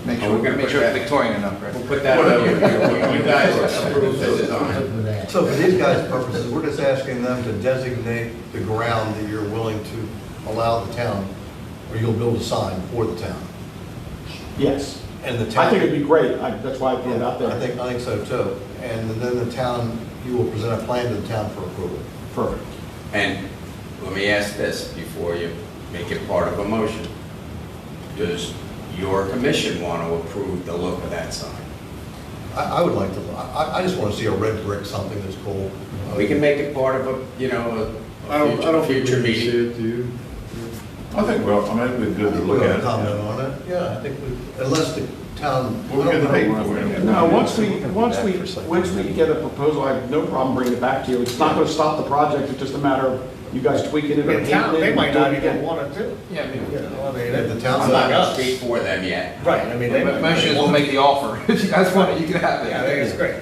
Make Oh, we're gonna make put sure it's that- Victorian enough, right? We'll put that on you guys approve the design. So for these guys' purposes, we're just asking them to designate the ground that you're willing to allow the town, or you'll build a sign for the town. Yes. And the town. I think it'd be great, that's why I put it out I there. think so too. And then the town, you will present a plan to the town for approval. Perfect. And let me ask this before you make it part of a motion. Does your commission want to approve the look of that sign? I would like to, I just want to see a red brick, something that's cool. We can make it part of a, you know, a future meeting. I think, well, I mean, it'd be good to We're look going at to comment on it. Yeah, I think, unless the town. We'll get the paper for it. No, once we get a proposal, I have no problem bringing it back to you. It's not gonna stop the project, it's just a matter of you guys tweaking it or The town, hating it. they might doing not it even again. want it to. Yeah, I mean, You know, I mean, If the town's I'm not not going to us. speak for them yet. Right, I mean, they might. motion is we'll make the offer. If you guys want it, you can have it. Yeah, I think it's great.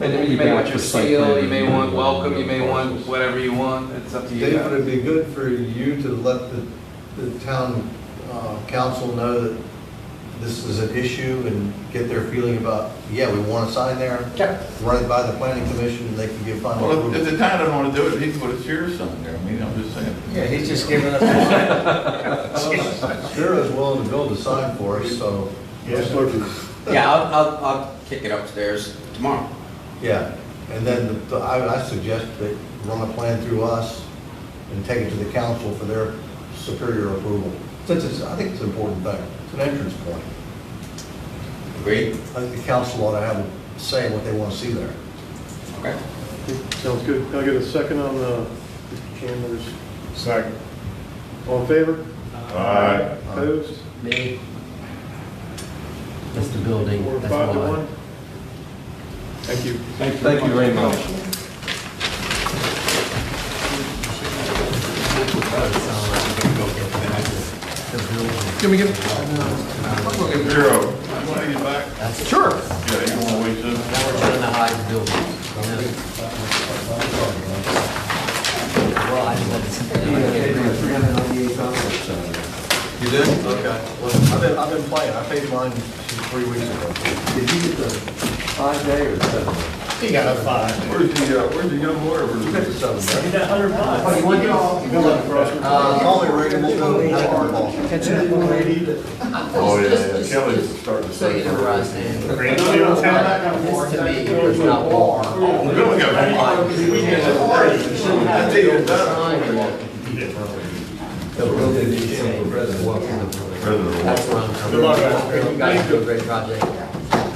And you may want your seal, you may want welcome, you may want whatever you want, it's up to you. Dave, would it be good for you to let the town council know that this is an issue and get their feeling about, yeah, we want a sign there? Yeah. Run it by the planning commission and they can give final Well, approval. if the town doesn't want to do it, he can put a cheer sign there. I mean, I'm just saying. Yeah, he's just giving us. Spiro's willing to build a sign for us, so. Yeah, I'll kick it upstairs tomorrow. Yeah, and then I suggest that run a plan through us and take it to the council for their superior approval. Since it's, I think it's an important thing, it's an entrance point. Agreed? I think the council ought to have a say in what they want to see there. Okay. Sounds good. Can I get a second on Mr. Chandler's? Second. All in favor? Aye. Opposed? Me. That's the building. Four, That's five to all I- one? Thank you. Thank you very much. Can we get? Zero. You want to get back? Sure. Yeah, you want to wait till? Now we're trying to hide the building. Well, I You did? Okay. Well, I've been playing, I paid mine 3 weeks ago. Did you get the 5-day or 7-day? He got a 5. Where's the young lawyer? You got the 7, right? He got 100 bucks. Oh, you want to? Call me, Rick, and we'll go have a ball. Oh, yeah. Kelly's starting to So you say. know where I stand. Great. You don't tell that kind of This to me is not war. We're gonna go. That's where I'm coming Good luck, from. guys. You guys do a great project.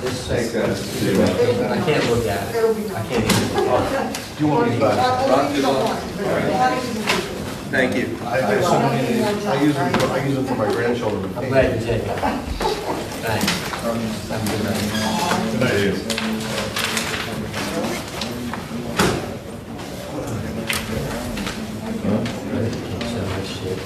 This is, I can't look at it. I can't even. You want me back? Thank you. I use them for my grandchildren. to I'm paint. glad you did. Thanks. Have a good night. Good night. So much shit.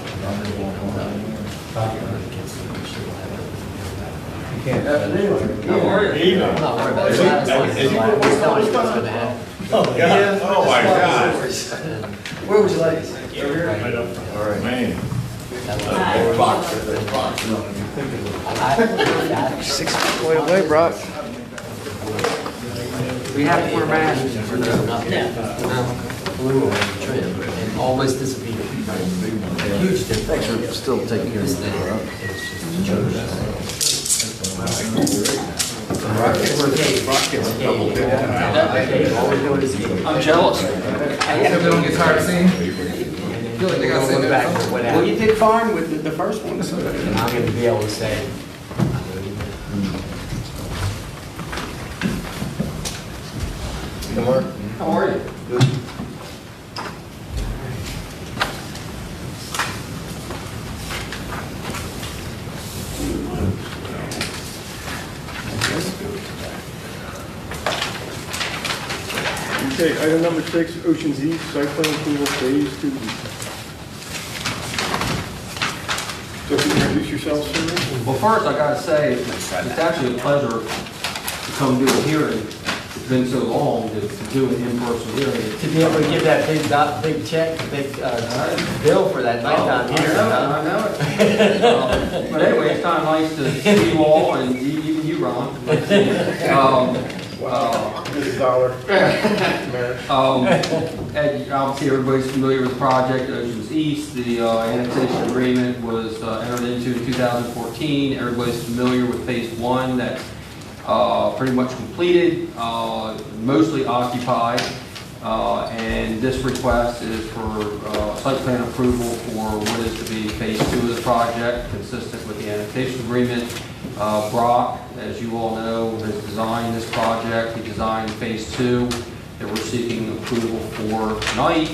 You can't. I'm not worried about it. I'm just telling you what's gonna happen. Oh, yeah. Oh, my God. Where would you like? Right up front. All right. Man. Wait away, Brock. We have to wear masks for the blue on the trim and almost disappeared. Huge difference. Thanks for still taking care of that. I'm jealous. I don't get tired of seeing. I feel like they gotta say that. Well, you did fine with the first one. And I'm going to be able to say, Hey, Mark. how are you? Good. Okay, item number 6, Ocean's East, site plan approval, phase 2. So if you introduce yourself, sir? Well, first, I gotta say, it's actually a pleasure come do a hearing. It's been so long to do an in-person hearing. To be able to give that big check, big bill for that nighttime hearing, huh? I know it. But anyway, it's kind of nice to see you all, and even you, Ron. And obviously, everybody's familiar with the project, Oceans East. The annexation agreement was entered into in 2014. Everybody's familiar with phase one that's pretty much completed, mostly occupied. And this request is for site plan approval for what is to be phase two of the project, consistent with the annexation agreement. Brock, as you all know, has designed this project. He designed phase two that we're seeking approval for tonight.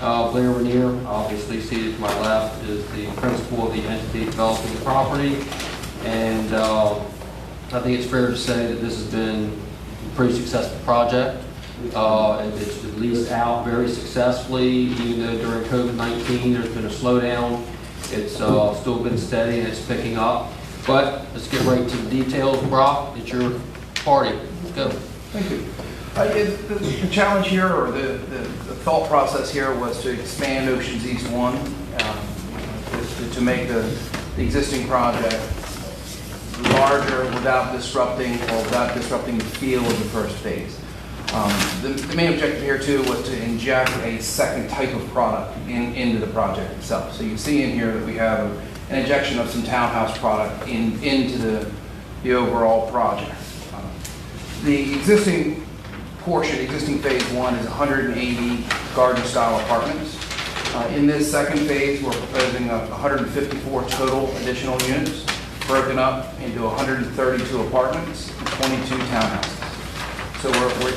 Blair Ranier, obviously seated to my left, is the principal of the entity developing the property. And I think it's fair to say that this has been a pretty successful project. It's leased out very successfully, even though during COVID-19 there's been a slowdown. It's still been steady and it's picking up. But let's get right to the details. Brock, it's your party. Let's go. Thank you. The challenge here, or the thought process here, was to expand Oceans East 1, to make the existing project larger without disrupting the feel of the first phase. The main objective here too was to inject a second type of product into the project itself. So you see in here that we have an injection of some townhouse product into the overall project. The existing portion, existing phase one, is 180 garden-style apartments. In this second phase, we're proposing 154 total additional units, broken up into 132 apartments and 22 townhouses. So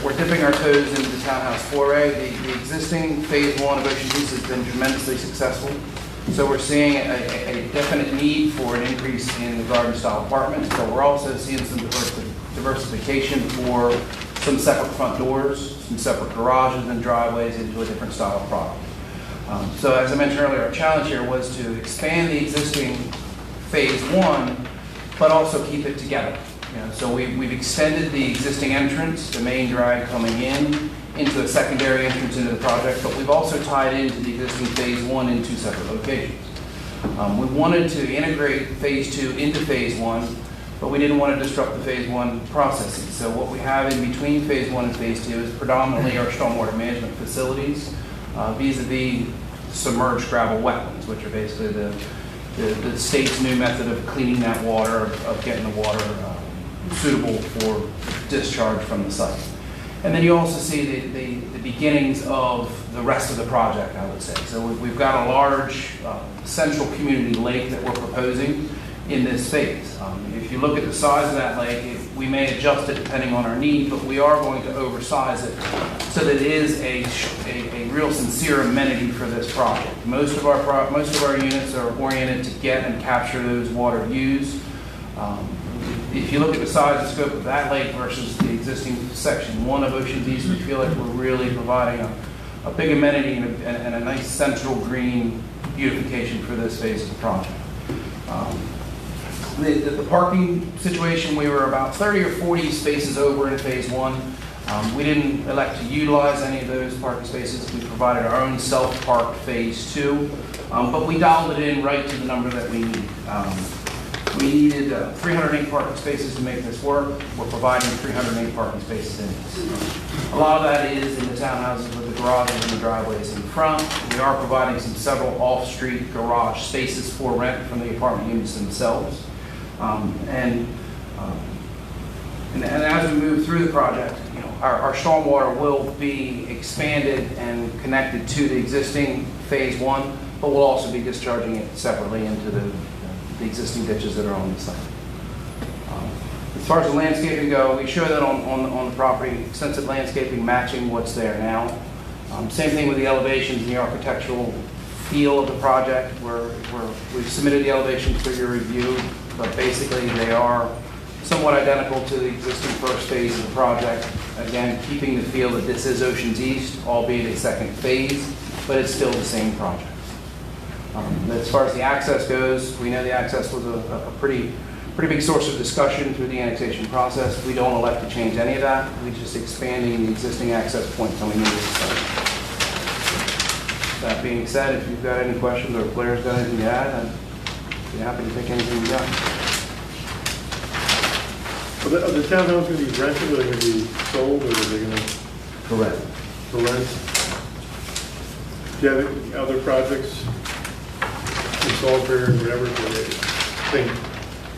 we're dipping our toes into the townhouse foray. The existing phase one of Oceans East has been tremendously successful. So we're seeing a definite need for an increase in the garden-style apartments, but we're also seeing some diversification for some separate front doors, some separate garages and driveways into a different style of product. So as I mentioned earlier, our challenge here was to expand the existing phase one, but also keep it together. So we've extended the existing entrance, the main drag coming into a secondary entrance into the project, but we've also tied into the existing phase one in two separate locations. We wanted to integrate phase two into phase one, but we didn't want to disrupt the phase one processes. So what we have in between phase one and phase two is predominantly our stormwater management facilities, vis-a-vis submerged gravel wetlands, which are basically the state's new method of cleaning that water, of getting the water suitable for discharge from the site. And then you also see the beginnings of the rest of the project, I would say. So we've got a large central community lake that we're proposing in this phase. If you look at the size of that lake, we may adjust it depending on our need, but we are going to oversize it so that it is a real sincere amenity for this project. Most of our units are oriented to get and capture those water views. If you look at the size and scope of that lake versus the existing section one of Oceans East, we feel like we're really providing a big amenity and a nice central green beautification for this phase of the project. The parking situation, we were about 30 or 40 spaces over in phase one. We didn't elect to utilize any of those parking spaces. We provided our own self-park phase two, but we dialed it in right to the number that we need. We needed 308 parking spaces to make this work. We're providing 308 parking spaces in this. A lot of that is in the townhouses with the garages and the driveways in front. We are providing several off-street garage spaces for rent from the apartment units themselves. And as we move through the project, our stormwater will be expanded and connected to the existing phase one, but we'll also be discharging it separately into the existing ditches that are on the site. As far as the landscaping go, we show that on the property, extensive landscaping matching what's there now. Same thing with the elevations and the architectural feel of the project, where we've submitted the elevations for your review, but basically they are somewhat identical to the existing first phase of the project. Again, keeping the feel that this is Oceans East, albeit a second phase, but it's still the same project. As far as the access goes, we know the access was a pretty pretty big source of discussion through the annexation process. We don't elect to change any of that. We're just expanding the existing access point until we need it. So, that being said, if you've got any questions or Blair's got anything to add, I'd be happy to take anything you got. Are the townhomes going to be rented, or are they going to be sold, or are they going to? Correct. For rent? Do you have any other projects in Salisbury or whatever, where they think,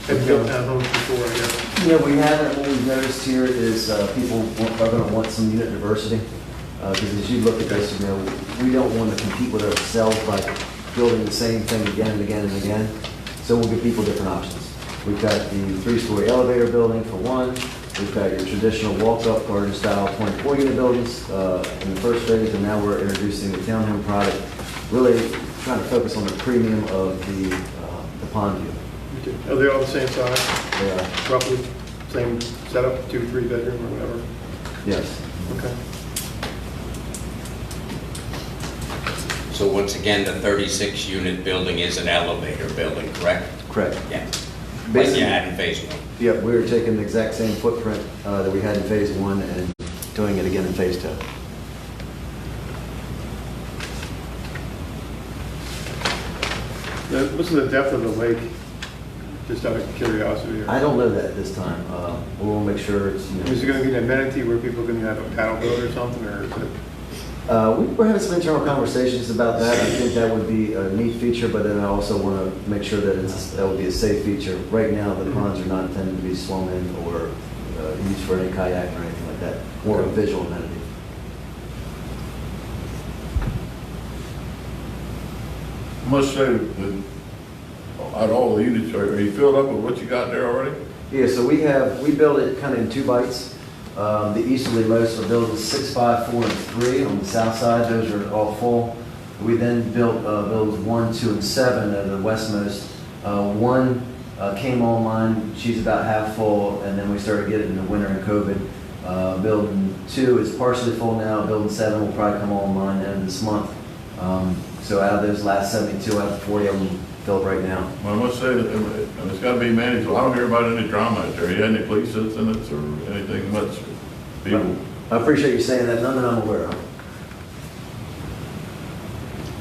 have built townhomes before, I guess? Yeah, we haven't. What we've noticed here is people are going to want some unit diversity. Because as you look at this, you know, we don't want to compete with ourselves by building the same thing again and again and again. So we'll give people different options. We've got the 3-story elevator building for one. We've got your traditional walk-up garden style 24-unit buildings in the first phase, and now we're introducing the townhome product, really trying to focus on the premium of the pond view. Are they all the same size? They are. Roughly same setup, 2, 3 bedroom or whatever? Yes. Okay. So once again, the 36-unit building is an elevator building, correct? Correct. Yeah. Like you Basically, had in phase 1. Yep, we were taking the exact same footprint that we had in phase 1 and doing it again in phase 2. What's the depth of the lake? Just out of curiosity. I don't know that at this time. We'll make sure it's, you know. Is it going to be an amenity where people can have a paddle boat or something, or is it? We're having some internal conversations about that. I think that would be a neat feature, but then I also want to make sure that that would be a safe feature. Right now, the ponds are not intended to be swum in or used for any kayak or anything like that. More of a visual amenity. I must say that out of all the units, are you filled up with what you got there already? Yeah, so we build it kind of in 2 bites. The easterly most are buildings 6, 5, 4, and 3 on the south side. Those are all full. We then built buildings 1, 2, and 7 at the westmost. 1 came online. She's about half full, and then we started getting in the winter and COVID. Building 2 is partially full now. Building 7 will probably come online the end of this month. So out of those last 72, out of 40 of them filled right now. Well, I must say that it's got to be managed. I don't hear about any drama out there. You had any police incidents or anything much? People. I appreciate you saying that. None that I'm aware of.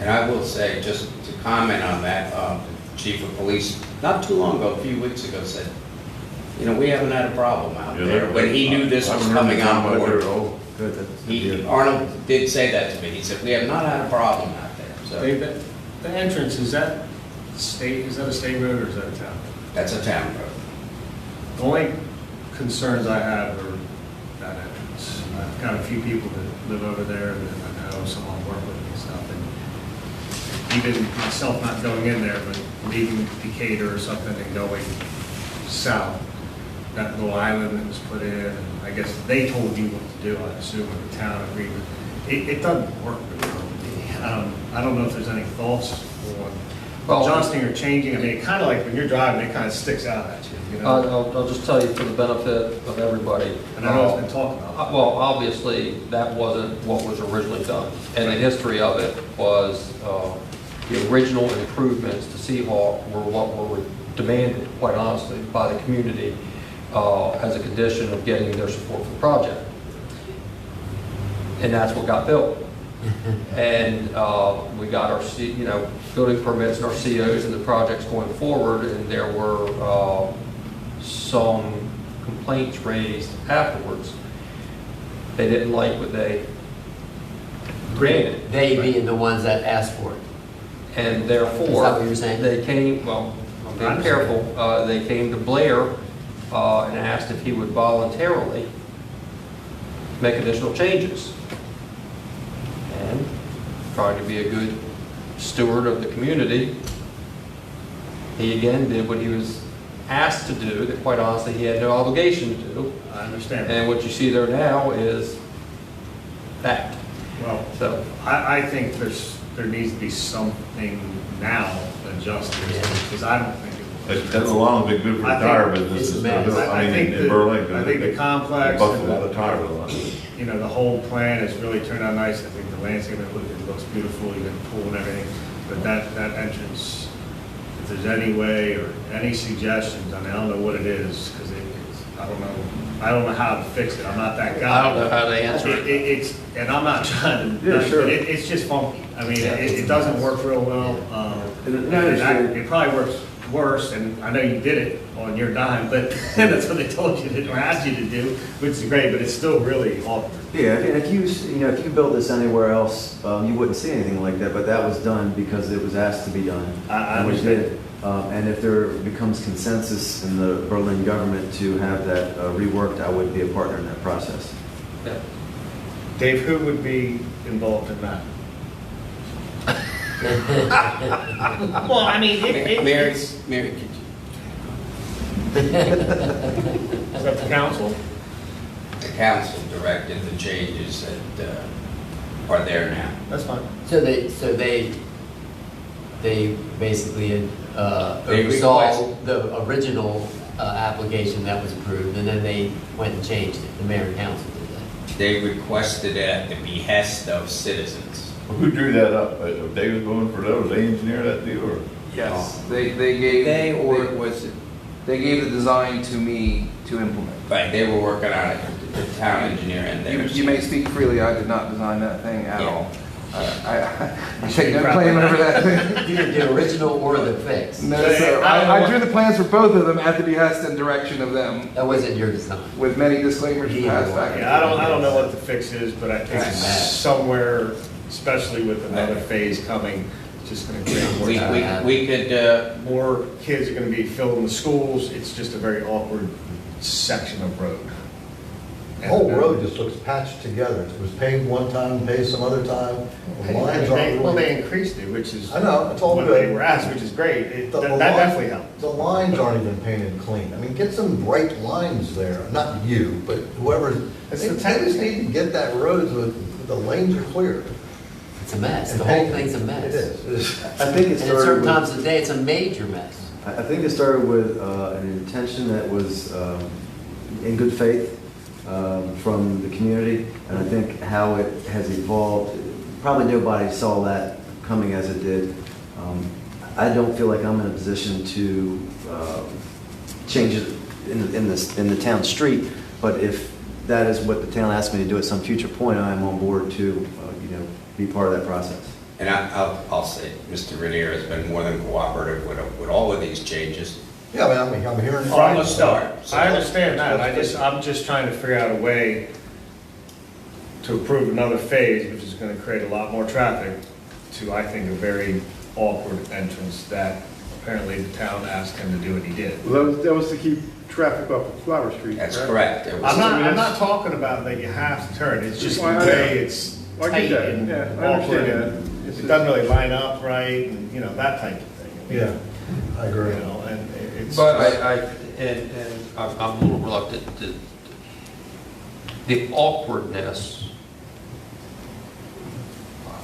And I will say, just to comment on that, the chief of police, not too long ago, a few weeks ago, said, you know, we haven't had a problem out there. When he knew this was coming on board. Arnold did say that to me. He said, we have not had a problem out there. So Dave, the entrance, is that a state road or is that a town? that's a town road. The only concerns I have are that entrance. I've got a few people that live over there and I know someone work with me and stuff. And even myself not going in there, but leaving Decatur or something and going south, that little island that was put in, and I guess they told you what to do, I assume, or the town agreed. It doesn't work really well with me. I don't know if there's any thoughts on adjusting or changing. I mean, it kind of like when you're driving, it kind of sticks out at you, you know? I'll just tell you for the benefit of everybody. And I know it's been talked about. Well, obviously, that wasn't what was originally done. And the history of it was the original improvements to Seahawk were what were demanded, quite honestly, by the community as a condition of getting their support for the project. And that's what got built. And we got our, building permits and our COs and the projects going forward, and there were some complaints raised afterwards. They didn't like what they granted. They being the ones that asked for it. And therefore, Is that what you're saying? they came, well, I'm being careful, they came to Blair and asked if he would voluntarily make additional changes. And trying to be a good steward of the community, he again did what he was asked to do, that quite honestly he had no obligation to do. I understand. And what you see there now is that. Well, so I think there needs to be something now adjusted, because I don't think it That's a lot of big good for the tire business. In Berlin. I think the complex, They bust a lot of tires a lot. the whole plan has really turned out nice. I think the landscape, it looks beautiful, you got the pool and everything. But that entrance, there's any way or any suggestions, I mean, I don't know what it is, because I don't know how to fix it, I'm not that guy. I don't know how to answer it. It's, and I'm not trying to, Yeah, sure. it's just funky. I mean, it doesn't work real well. And I understand. It probably works worse, and I know you did it on your dime, but that's what they told you to, or asked you to do, which is great, but it's still really awkward. Yeah, and if you built this anywhere else, you wouldn't see anything like that, but that was done because it was asked to be done. I And we understand. did. And if there becomes consensus in the Berlin government to have that reworked, I would be a partner in that process. Dave, who would be involved in that? Well, I mean, Mary, it's, Mary, could you? is that the council? The council directed the changes that are there now. That's fine. So they basically They oversaw request- the original application that was approved, and then they went and changed it. The mayor and council did that. They requested it at the behest of citizens. Who drew that up? David Bowen for those, they engineer that deal, or? Yes, they gave. They, or was it? They gave the design to me to implement. Right, they were working on it, the town engineer and theirs. You may speak freely, I did not design that thing at Yeah. all. I take no claim over that thing. Either the original or the fix. No, sir. I drew the plans for both of them at the behest and direction of them, That wasn't your design. with many disclaimers passed back. and Yeah, I forth. don't know what the fix is, but I think it's somewhere, especially with another phase coming, it's just gonna create more. We could, More kids are gonna be filling the schools, it's just a very awkward section of road. The whole road just looks patched together. It was paved one time, paved some other time. The lines aren't Well, they really. increased it, which is. I know, it's all what good. they were asked, which is great. The That line- definitely helped. The lines aren't even painted clean. I mean, get some bright lines there. Not you, but whoever. It's They the they just need to get that road so the lanes are clear. It's a mess. And The whole paint- thing's a mess. It is. It is. I think it And at started certain with, times of the day, it's a major mess. I think it started with an intention that was in good faith from the community, and I think how it has evolved, probably nobody saw that coming as it did. I don't feel like I'm in a position to change it in the town street, but if that is what the town asks me to do at some future point, I am on board to, be part of that process. and I'll say, Mr. Renier has been more than cooperative with all of these changes. Yeah, I mean, I'm hearing. From the start. So I understand that, I'm just trying to figure out a way to approve another phase, which is gonna create a lot more traffic, to, I think, a very awkward entrance that apparently the town asked him to do, and he did. Well, that was to keep traffic off of Flower Street. That's correct? correct. It was- I'm not talking about that you have to turn, it's just the Well, I know. way it's I get tight that. and Yeah, I awkward, understand and that. it doesn't really line up right, and, that type of thing. I mean, Yeah, I agree. And it's. But and I'm a little reluctant to, the awkwardness,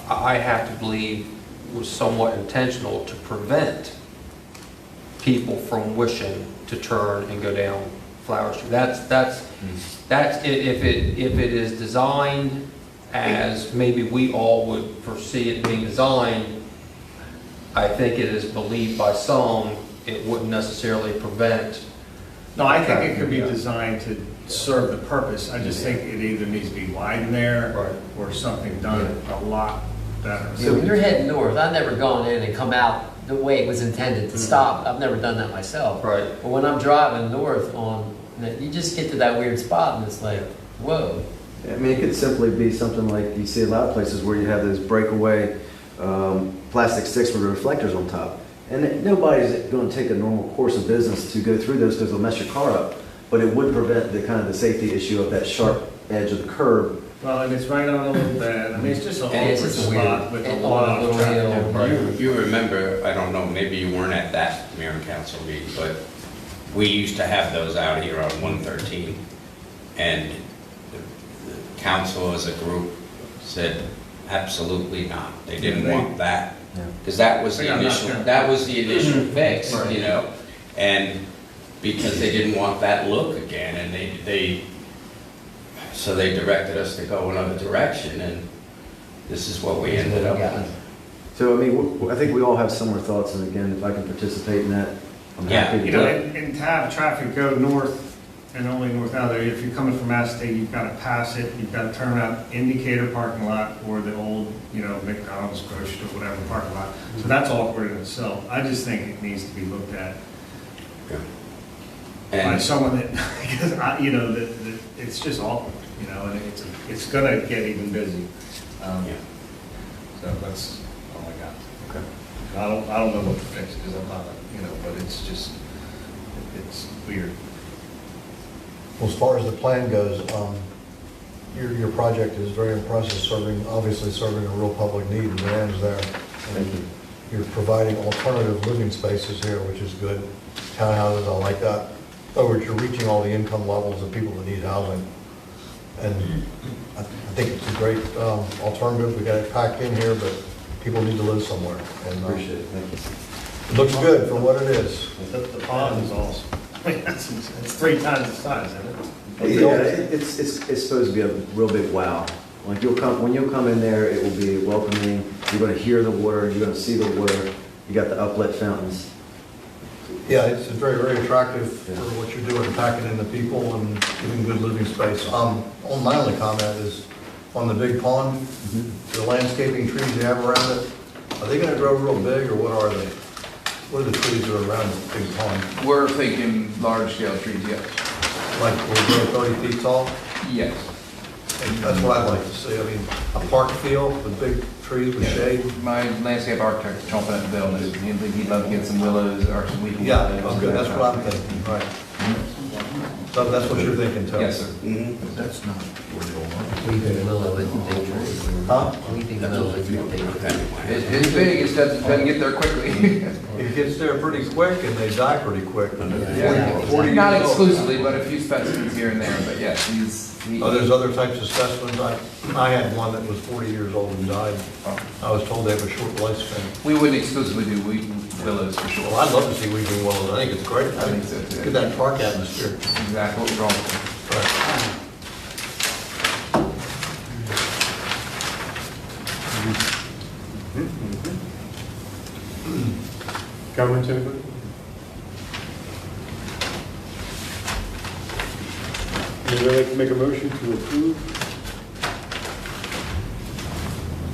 I have to believe was somewhat intentional to prevent people from wishing to turn and go down Flower Street. That's, if it is designed as maybe we all would foresee it being designed, I think it is believed by some, it wouldn't necessarily prevent. No, I think it could be designed to serve the purpose. I just think it either needs to be widened there or something done a lot better. So when you're heading north, I've never gone in and come out the way it was intended to stop. I've never done that myself. Right. But when I'm driving north you just get to that weird spot and it's like, whoa. I mean, it could simply be something like you see a lot of places where you have those breakaway plastic sticks with reflectors on top. And nobody's going to take a normal course of business to go through those because they'll mess your car up. But it would prevent the kind of the safety issue of that sharp edge of the curb. Well, and it's right on a little bed. I mean, it's just an And it's awkward just a weird- spot with a and lot on a of little traffic. You remember, I don't know, maybe you weren't at that mayor and council meeting, but we used to have those out here on 113. And the council as a group said, absolutely not. They didn't want that. Because that was the initial fix, and because they didn't want that look again, and so they directed us to go another direction, and this is what we ended up with. So, I mean, I think we all have similar thoughts, and again, if I can participate in that, I'm Yeah, happy to You do know, it. and to have traffic go north and only north out there, if you're coming from Mass State, you've got to pass it, you've got to turn around, indicator parking lot or the old, McDonald's grocery or whatever parking lot. So that's awkward in itself. I just think it needs to be looked at by And someone that, because that it's just awkward, and it's gonna get even busy. So that's all I got. Okay. I don't know what to fix, because I'm not, but it's just, it's weird. Well, as far as the plan goes, your project is very impressive, obviously serving a real public need, and Joanne's there. Thank you. You're providing alternative living spaces here, which is good. Townhouses, I like that. In other words, you're reaching all the income levels of people that need housing. And I think it's a great alternative. We got it packed in here, but people need to live somewhere. And Appreciate it, thank you. it looks good for what it is. The pond is awesome. It's 3 times the size, isn't it? Yeah, it's supposed to be a real big wow. Like when you'll come in there, it will be welcoming. You're going to hear the water, you're going to see the water. You got the uplit fountains. Yeah, it's very, very attractive for what you're doing, packing in the people and giving good living space. My only comment is on the big pond, the landscaping trees you have around it, are they gonna grow real big, or what are they? What are the trees that are around the big pond? We're thinking large-scale trees, yes. Like, will they 30 feet tall? Yes. And that's what I'd like to see. I mean, a park feel with big trees with shade. My landscape architect is chomping at the bit on this. He'd love to get some willows or some weeping Yeah, willows. that's good. That's what I'm thinking, right. So that's what you're thinking, too? Yes, sir. That's not Weeping willow isn't dangerous. Huh? Weeping willow isn't dangerous. It's big, it doesn't get there quickly. It gets there pretty quick and they die pretty quick. 40 Not years old. exclusively, but a few specimens here and there, but yes, Oh, there's other types of specimens. I had one that was 40 years old and died. I was told they have a short lifespan. we wouldn't exclusively do weeping willows for sure. Well, I'd love to see weeping willows. I think it's great. I think so too. Get that park atmosphere. Exactly what we're going for. Right. Government input? Anybody like to make a motion to approve?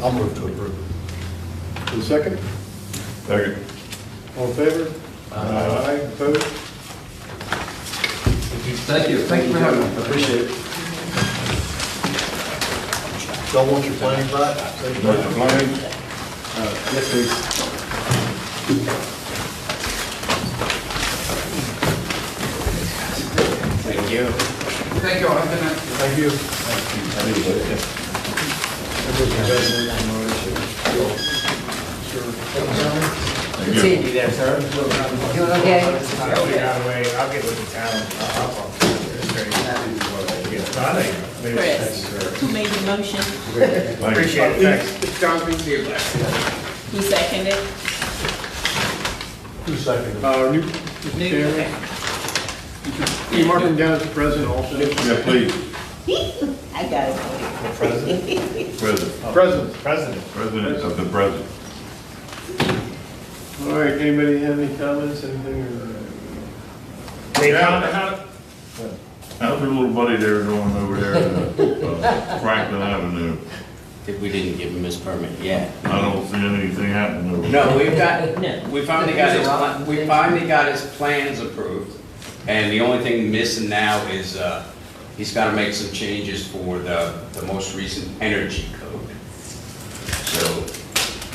I'll move to approve. For the second? Second. All in favor? Aye. Opposed? Thank you. Thank you for having me. Appreciate it. Don't want your plans back? Mr. Blaine? Yes, please. thank you. Thank you all. Have a good night. Thank you. Good seeing you there, sir. Doing okay? I'll get out of the way, I'll get with the town. Chris, who made the motion? Appreciate it, thanks. Who seconded? Who's second? Mr. Chairman? Can you mark him down as president also? Yeah, please. I got it. President. President. President of the president. All right, anybody have any comments, anything? How's your little buddy there going over there at Franklin Avenue? If we didn't give him his permit yet. I don't see anything happening over there. No, we finally got his plans approved, and the only thing missing now is, he's gotta make some changes for the most recent energy code. So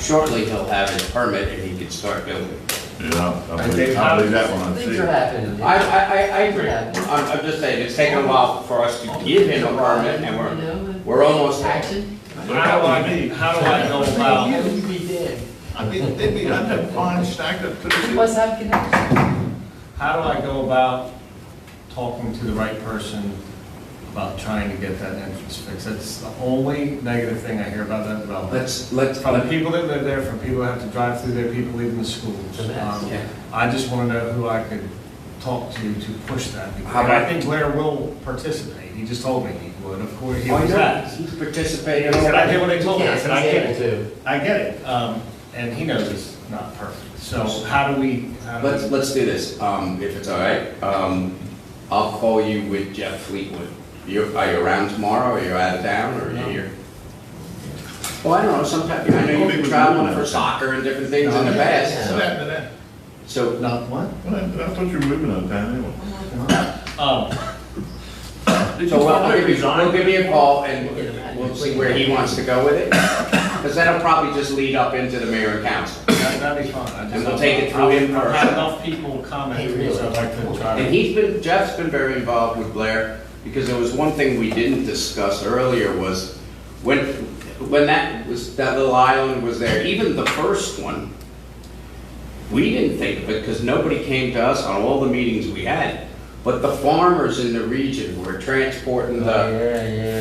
shortly, he'll have his permit and he can start building. Yeah, I believe that one, I see. Things are happening. I agree. I'm just saying, it's taken a while for us to give him a permit, and we're almost there. Action. How do I go about, You be dead. I mean, they'd be, I'd have fines stacked up to the. You must have connections. how do I go about talking to the right person about trying to get that entrance fixed? That's the only negative thing I hear about that development. From the people that live there, from people that have to drive through there, people leaving the schools. It's a mess, yeah. I just want to know who I could talk to push that. Because How about- I think Blair will participate. He just told me he would. Of course, he Oh, was yeah, at. he's participating. I said, I did what they told me. I said, I He's get able it. to. I get it. and he knows it's not perfect. So how do we? Let's do this, if it's all right. I'll call you with Jeff Fleetwood. Are you around tomorrow, or you're out of town, or are you here? Well, I don't know, sometimes, I know you've been traveling for soccer and different things in the past. What happened to that? So, Not what? What happened? I thought you were moving out of town anyway. so we'll give you a call and we'll see where he wants to go with it. Because that'll probably just lead up into the mayor and council. That'd be fun. And we'll take it through him I've had first. enough people comment, so I'd like to try And Jeff's been very involved with Blair, because there was one thing we didn't discuss earlier was when that little island was there, even the first one, we didn't think of it because nobody came to us on all the meetings we had. But the farmers in the region were transporting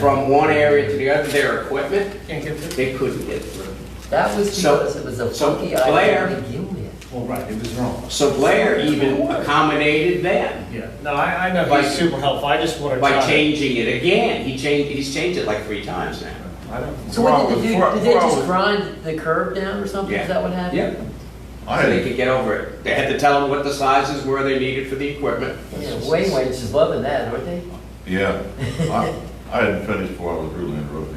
from one area to the other, their equipment, they couldn't get through. That was because it was a funky idea to begin with. Well, right, it was wrong. So Blair even accommodated them. Yeah, no, I know By- he's super helpful, I just want to By try. changing it again. He's changed it like 3 times now. I don't. So what did they do? Did they just grind the curb down or something? Yeah. Is that what happened? Yeah. So they could get over it. They had to tell them what the sizes were they needed for the equipment. Yeah, Wainwright's is loving that, aren't they? Yeah, I hadn't finished before I was really interrupted.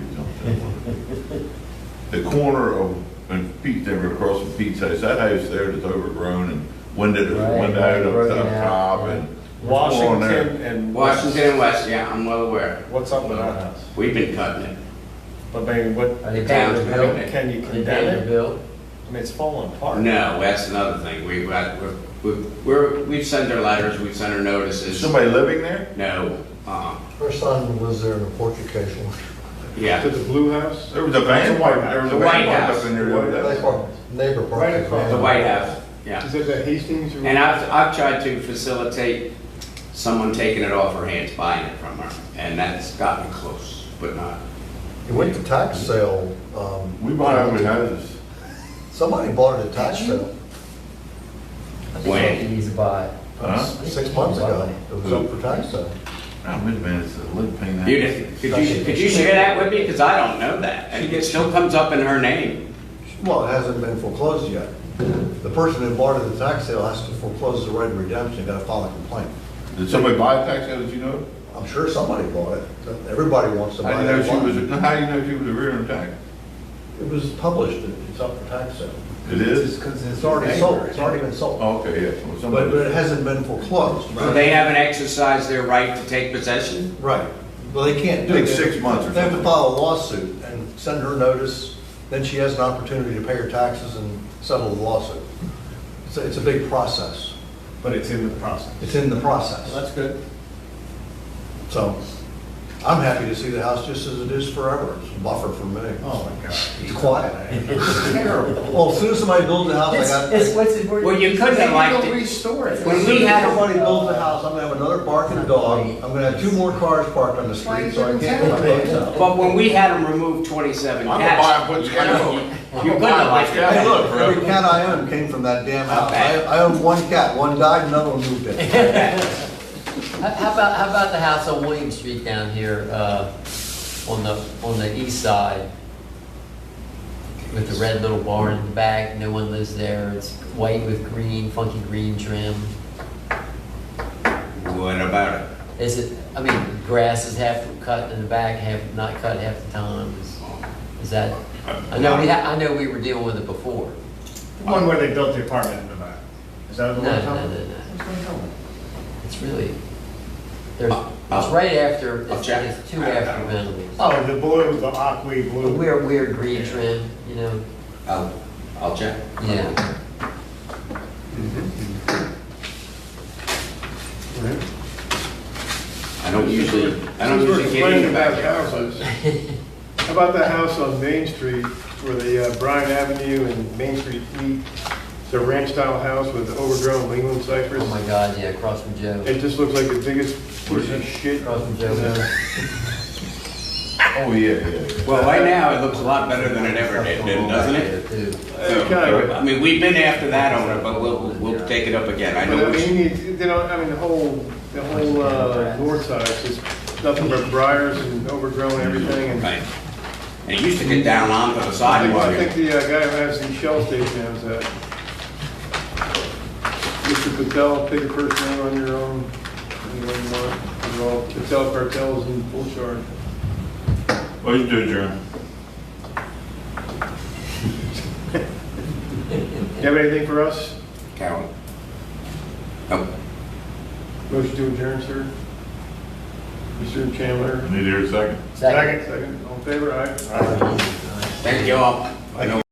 The corner of, and Pete, they were across from Pete's house, that house there that's overgrown and windowed up top and. what's going on there? Washington and. Washington and West, yeah, I'm well aware. What's up with that house? We've been cutting it. But maybe what? Are they The town's paying their doing bill? it. Can you Are they condemn paying their it? bill? I mean, it's falling apart. No, that's another thing. We've sent her letters, we've sent her Is notices. somebody living there? No, Her son was there in a porch occasionally. yeah. To the blue house? There was a van park, there was a The White van park House. up in there the other They day. park, neighbor park. Right across. The White House, yeah. Is it the Hastings? or- And I've tried to facilitate someone taking it off her hands, buying it from her, and that's gotten close, but not. It went to tax sale. We buy ugly houses. Somebody bought it at tax sale I think When? they need to buy it. Huh? 6 months ago. It was up for tax sale. Oh, man, it's a lead paint house. Could you share that with me? Because I don't know that. And it still comes up in her name. Well, it hasn't been foreclosed yet. The person who bought it at the tax sale has to foreclose the right of redemption, got to file a complaint. Did somebody buy a tax house, did you know? I'm sure somebody bought it. Everybody wants to How buy do you know it. she was, how do you know she was a rear end tax? It was published, it's up for tax sale. It is? It's already sold, it's already been sold. Oh, okay, yeah. Well, somebody- But it hasn't been foreclosed. So they haven't exercised their right to take possession? Right. Well, they can't do it. Take 6 months or They have to something. file a lawsuit and send her notice, then she has an opportunity to pay her taxes and settle the lawsuit. It's a big process. But it's in the process. It's in the process. Well, that's good. So I'm happy to see the house just as it is forever. It's a buffer for me. Oh, my God. It's quiet. It's terrible. Well, as soon as somebody builds a house, I got. What's it worth? Well, you couldn't have liked it. Restore it. When As we soon as had somebody builds a house, I'm gonna have another barking dog. I'm gonna have 2 more cars parked on the street, so I can't let my dogs out. But when we had them remove 27 I'm cats. gonna buy and put scaffold. You couldn't have liked it. Hey, look, every cat I own came from that damn house. I own 1 cat, 1 died, another one moved in. How about the house on William Street down here, on the east side? With the red little barn in the back, no one lives there, it's white with green, funky green trim. What about it? Is it, I mean, grass is half cut in the back, half, not cut half the time, is that? I know we were dealing with it before. The one where they built the apartment in the back. Is that the No, one? no, Tom? no, no. It's really, it's right after, I'll check. it's 2 after Venables. Oh, the blue, the aqua The blue. weird green trim, you know, I'll check. yeah. I don't usually Since get we're into complaining about backyards. houses, how about that house on Main Street where the Bryan Avenue and Main Street meet? It's a ranch-style house with overgrown Lingland cypress. Oh my God, yeah, across from Joe. It just looks like the biggest piece of shit. Across from Joe. Oh, yeah. Well, right now, it looks a lot better than it ever did, doesn't it? Kind of. I mean, we've been after that owner, but we'll take it up again. I But know I which. mean, the whole north side is just nothing but briars and overgrown everything. And Right. And it used to get down onto the I sidewalk. think the guy who has the Shell station has that. Mr. Patel, take a first name on your own. Anyone you want. Well, Patel Cartel is in full charge. What you do, Jeremy? You have anything for us? Calvin? Nope. Motion to adjourn, sir. Mr. Chandler. Need to hear a second. Second. Second. All in favor? Aye. Thank you all. I know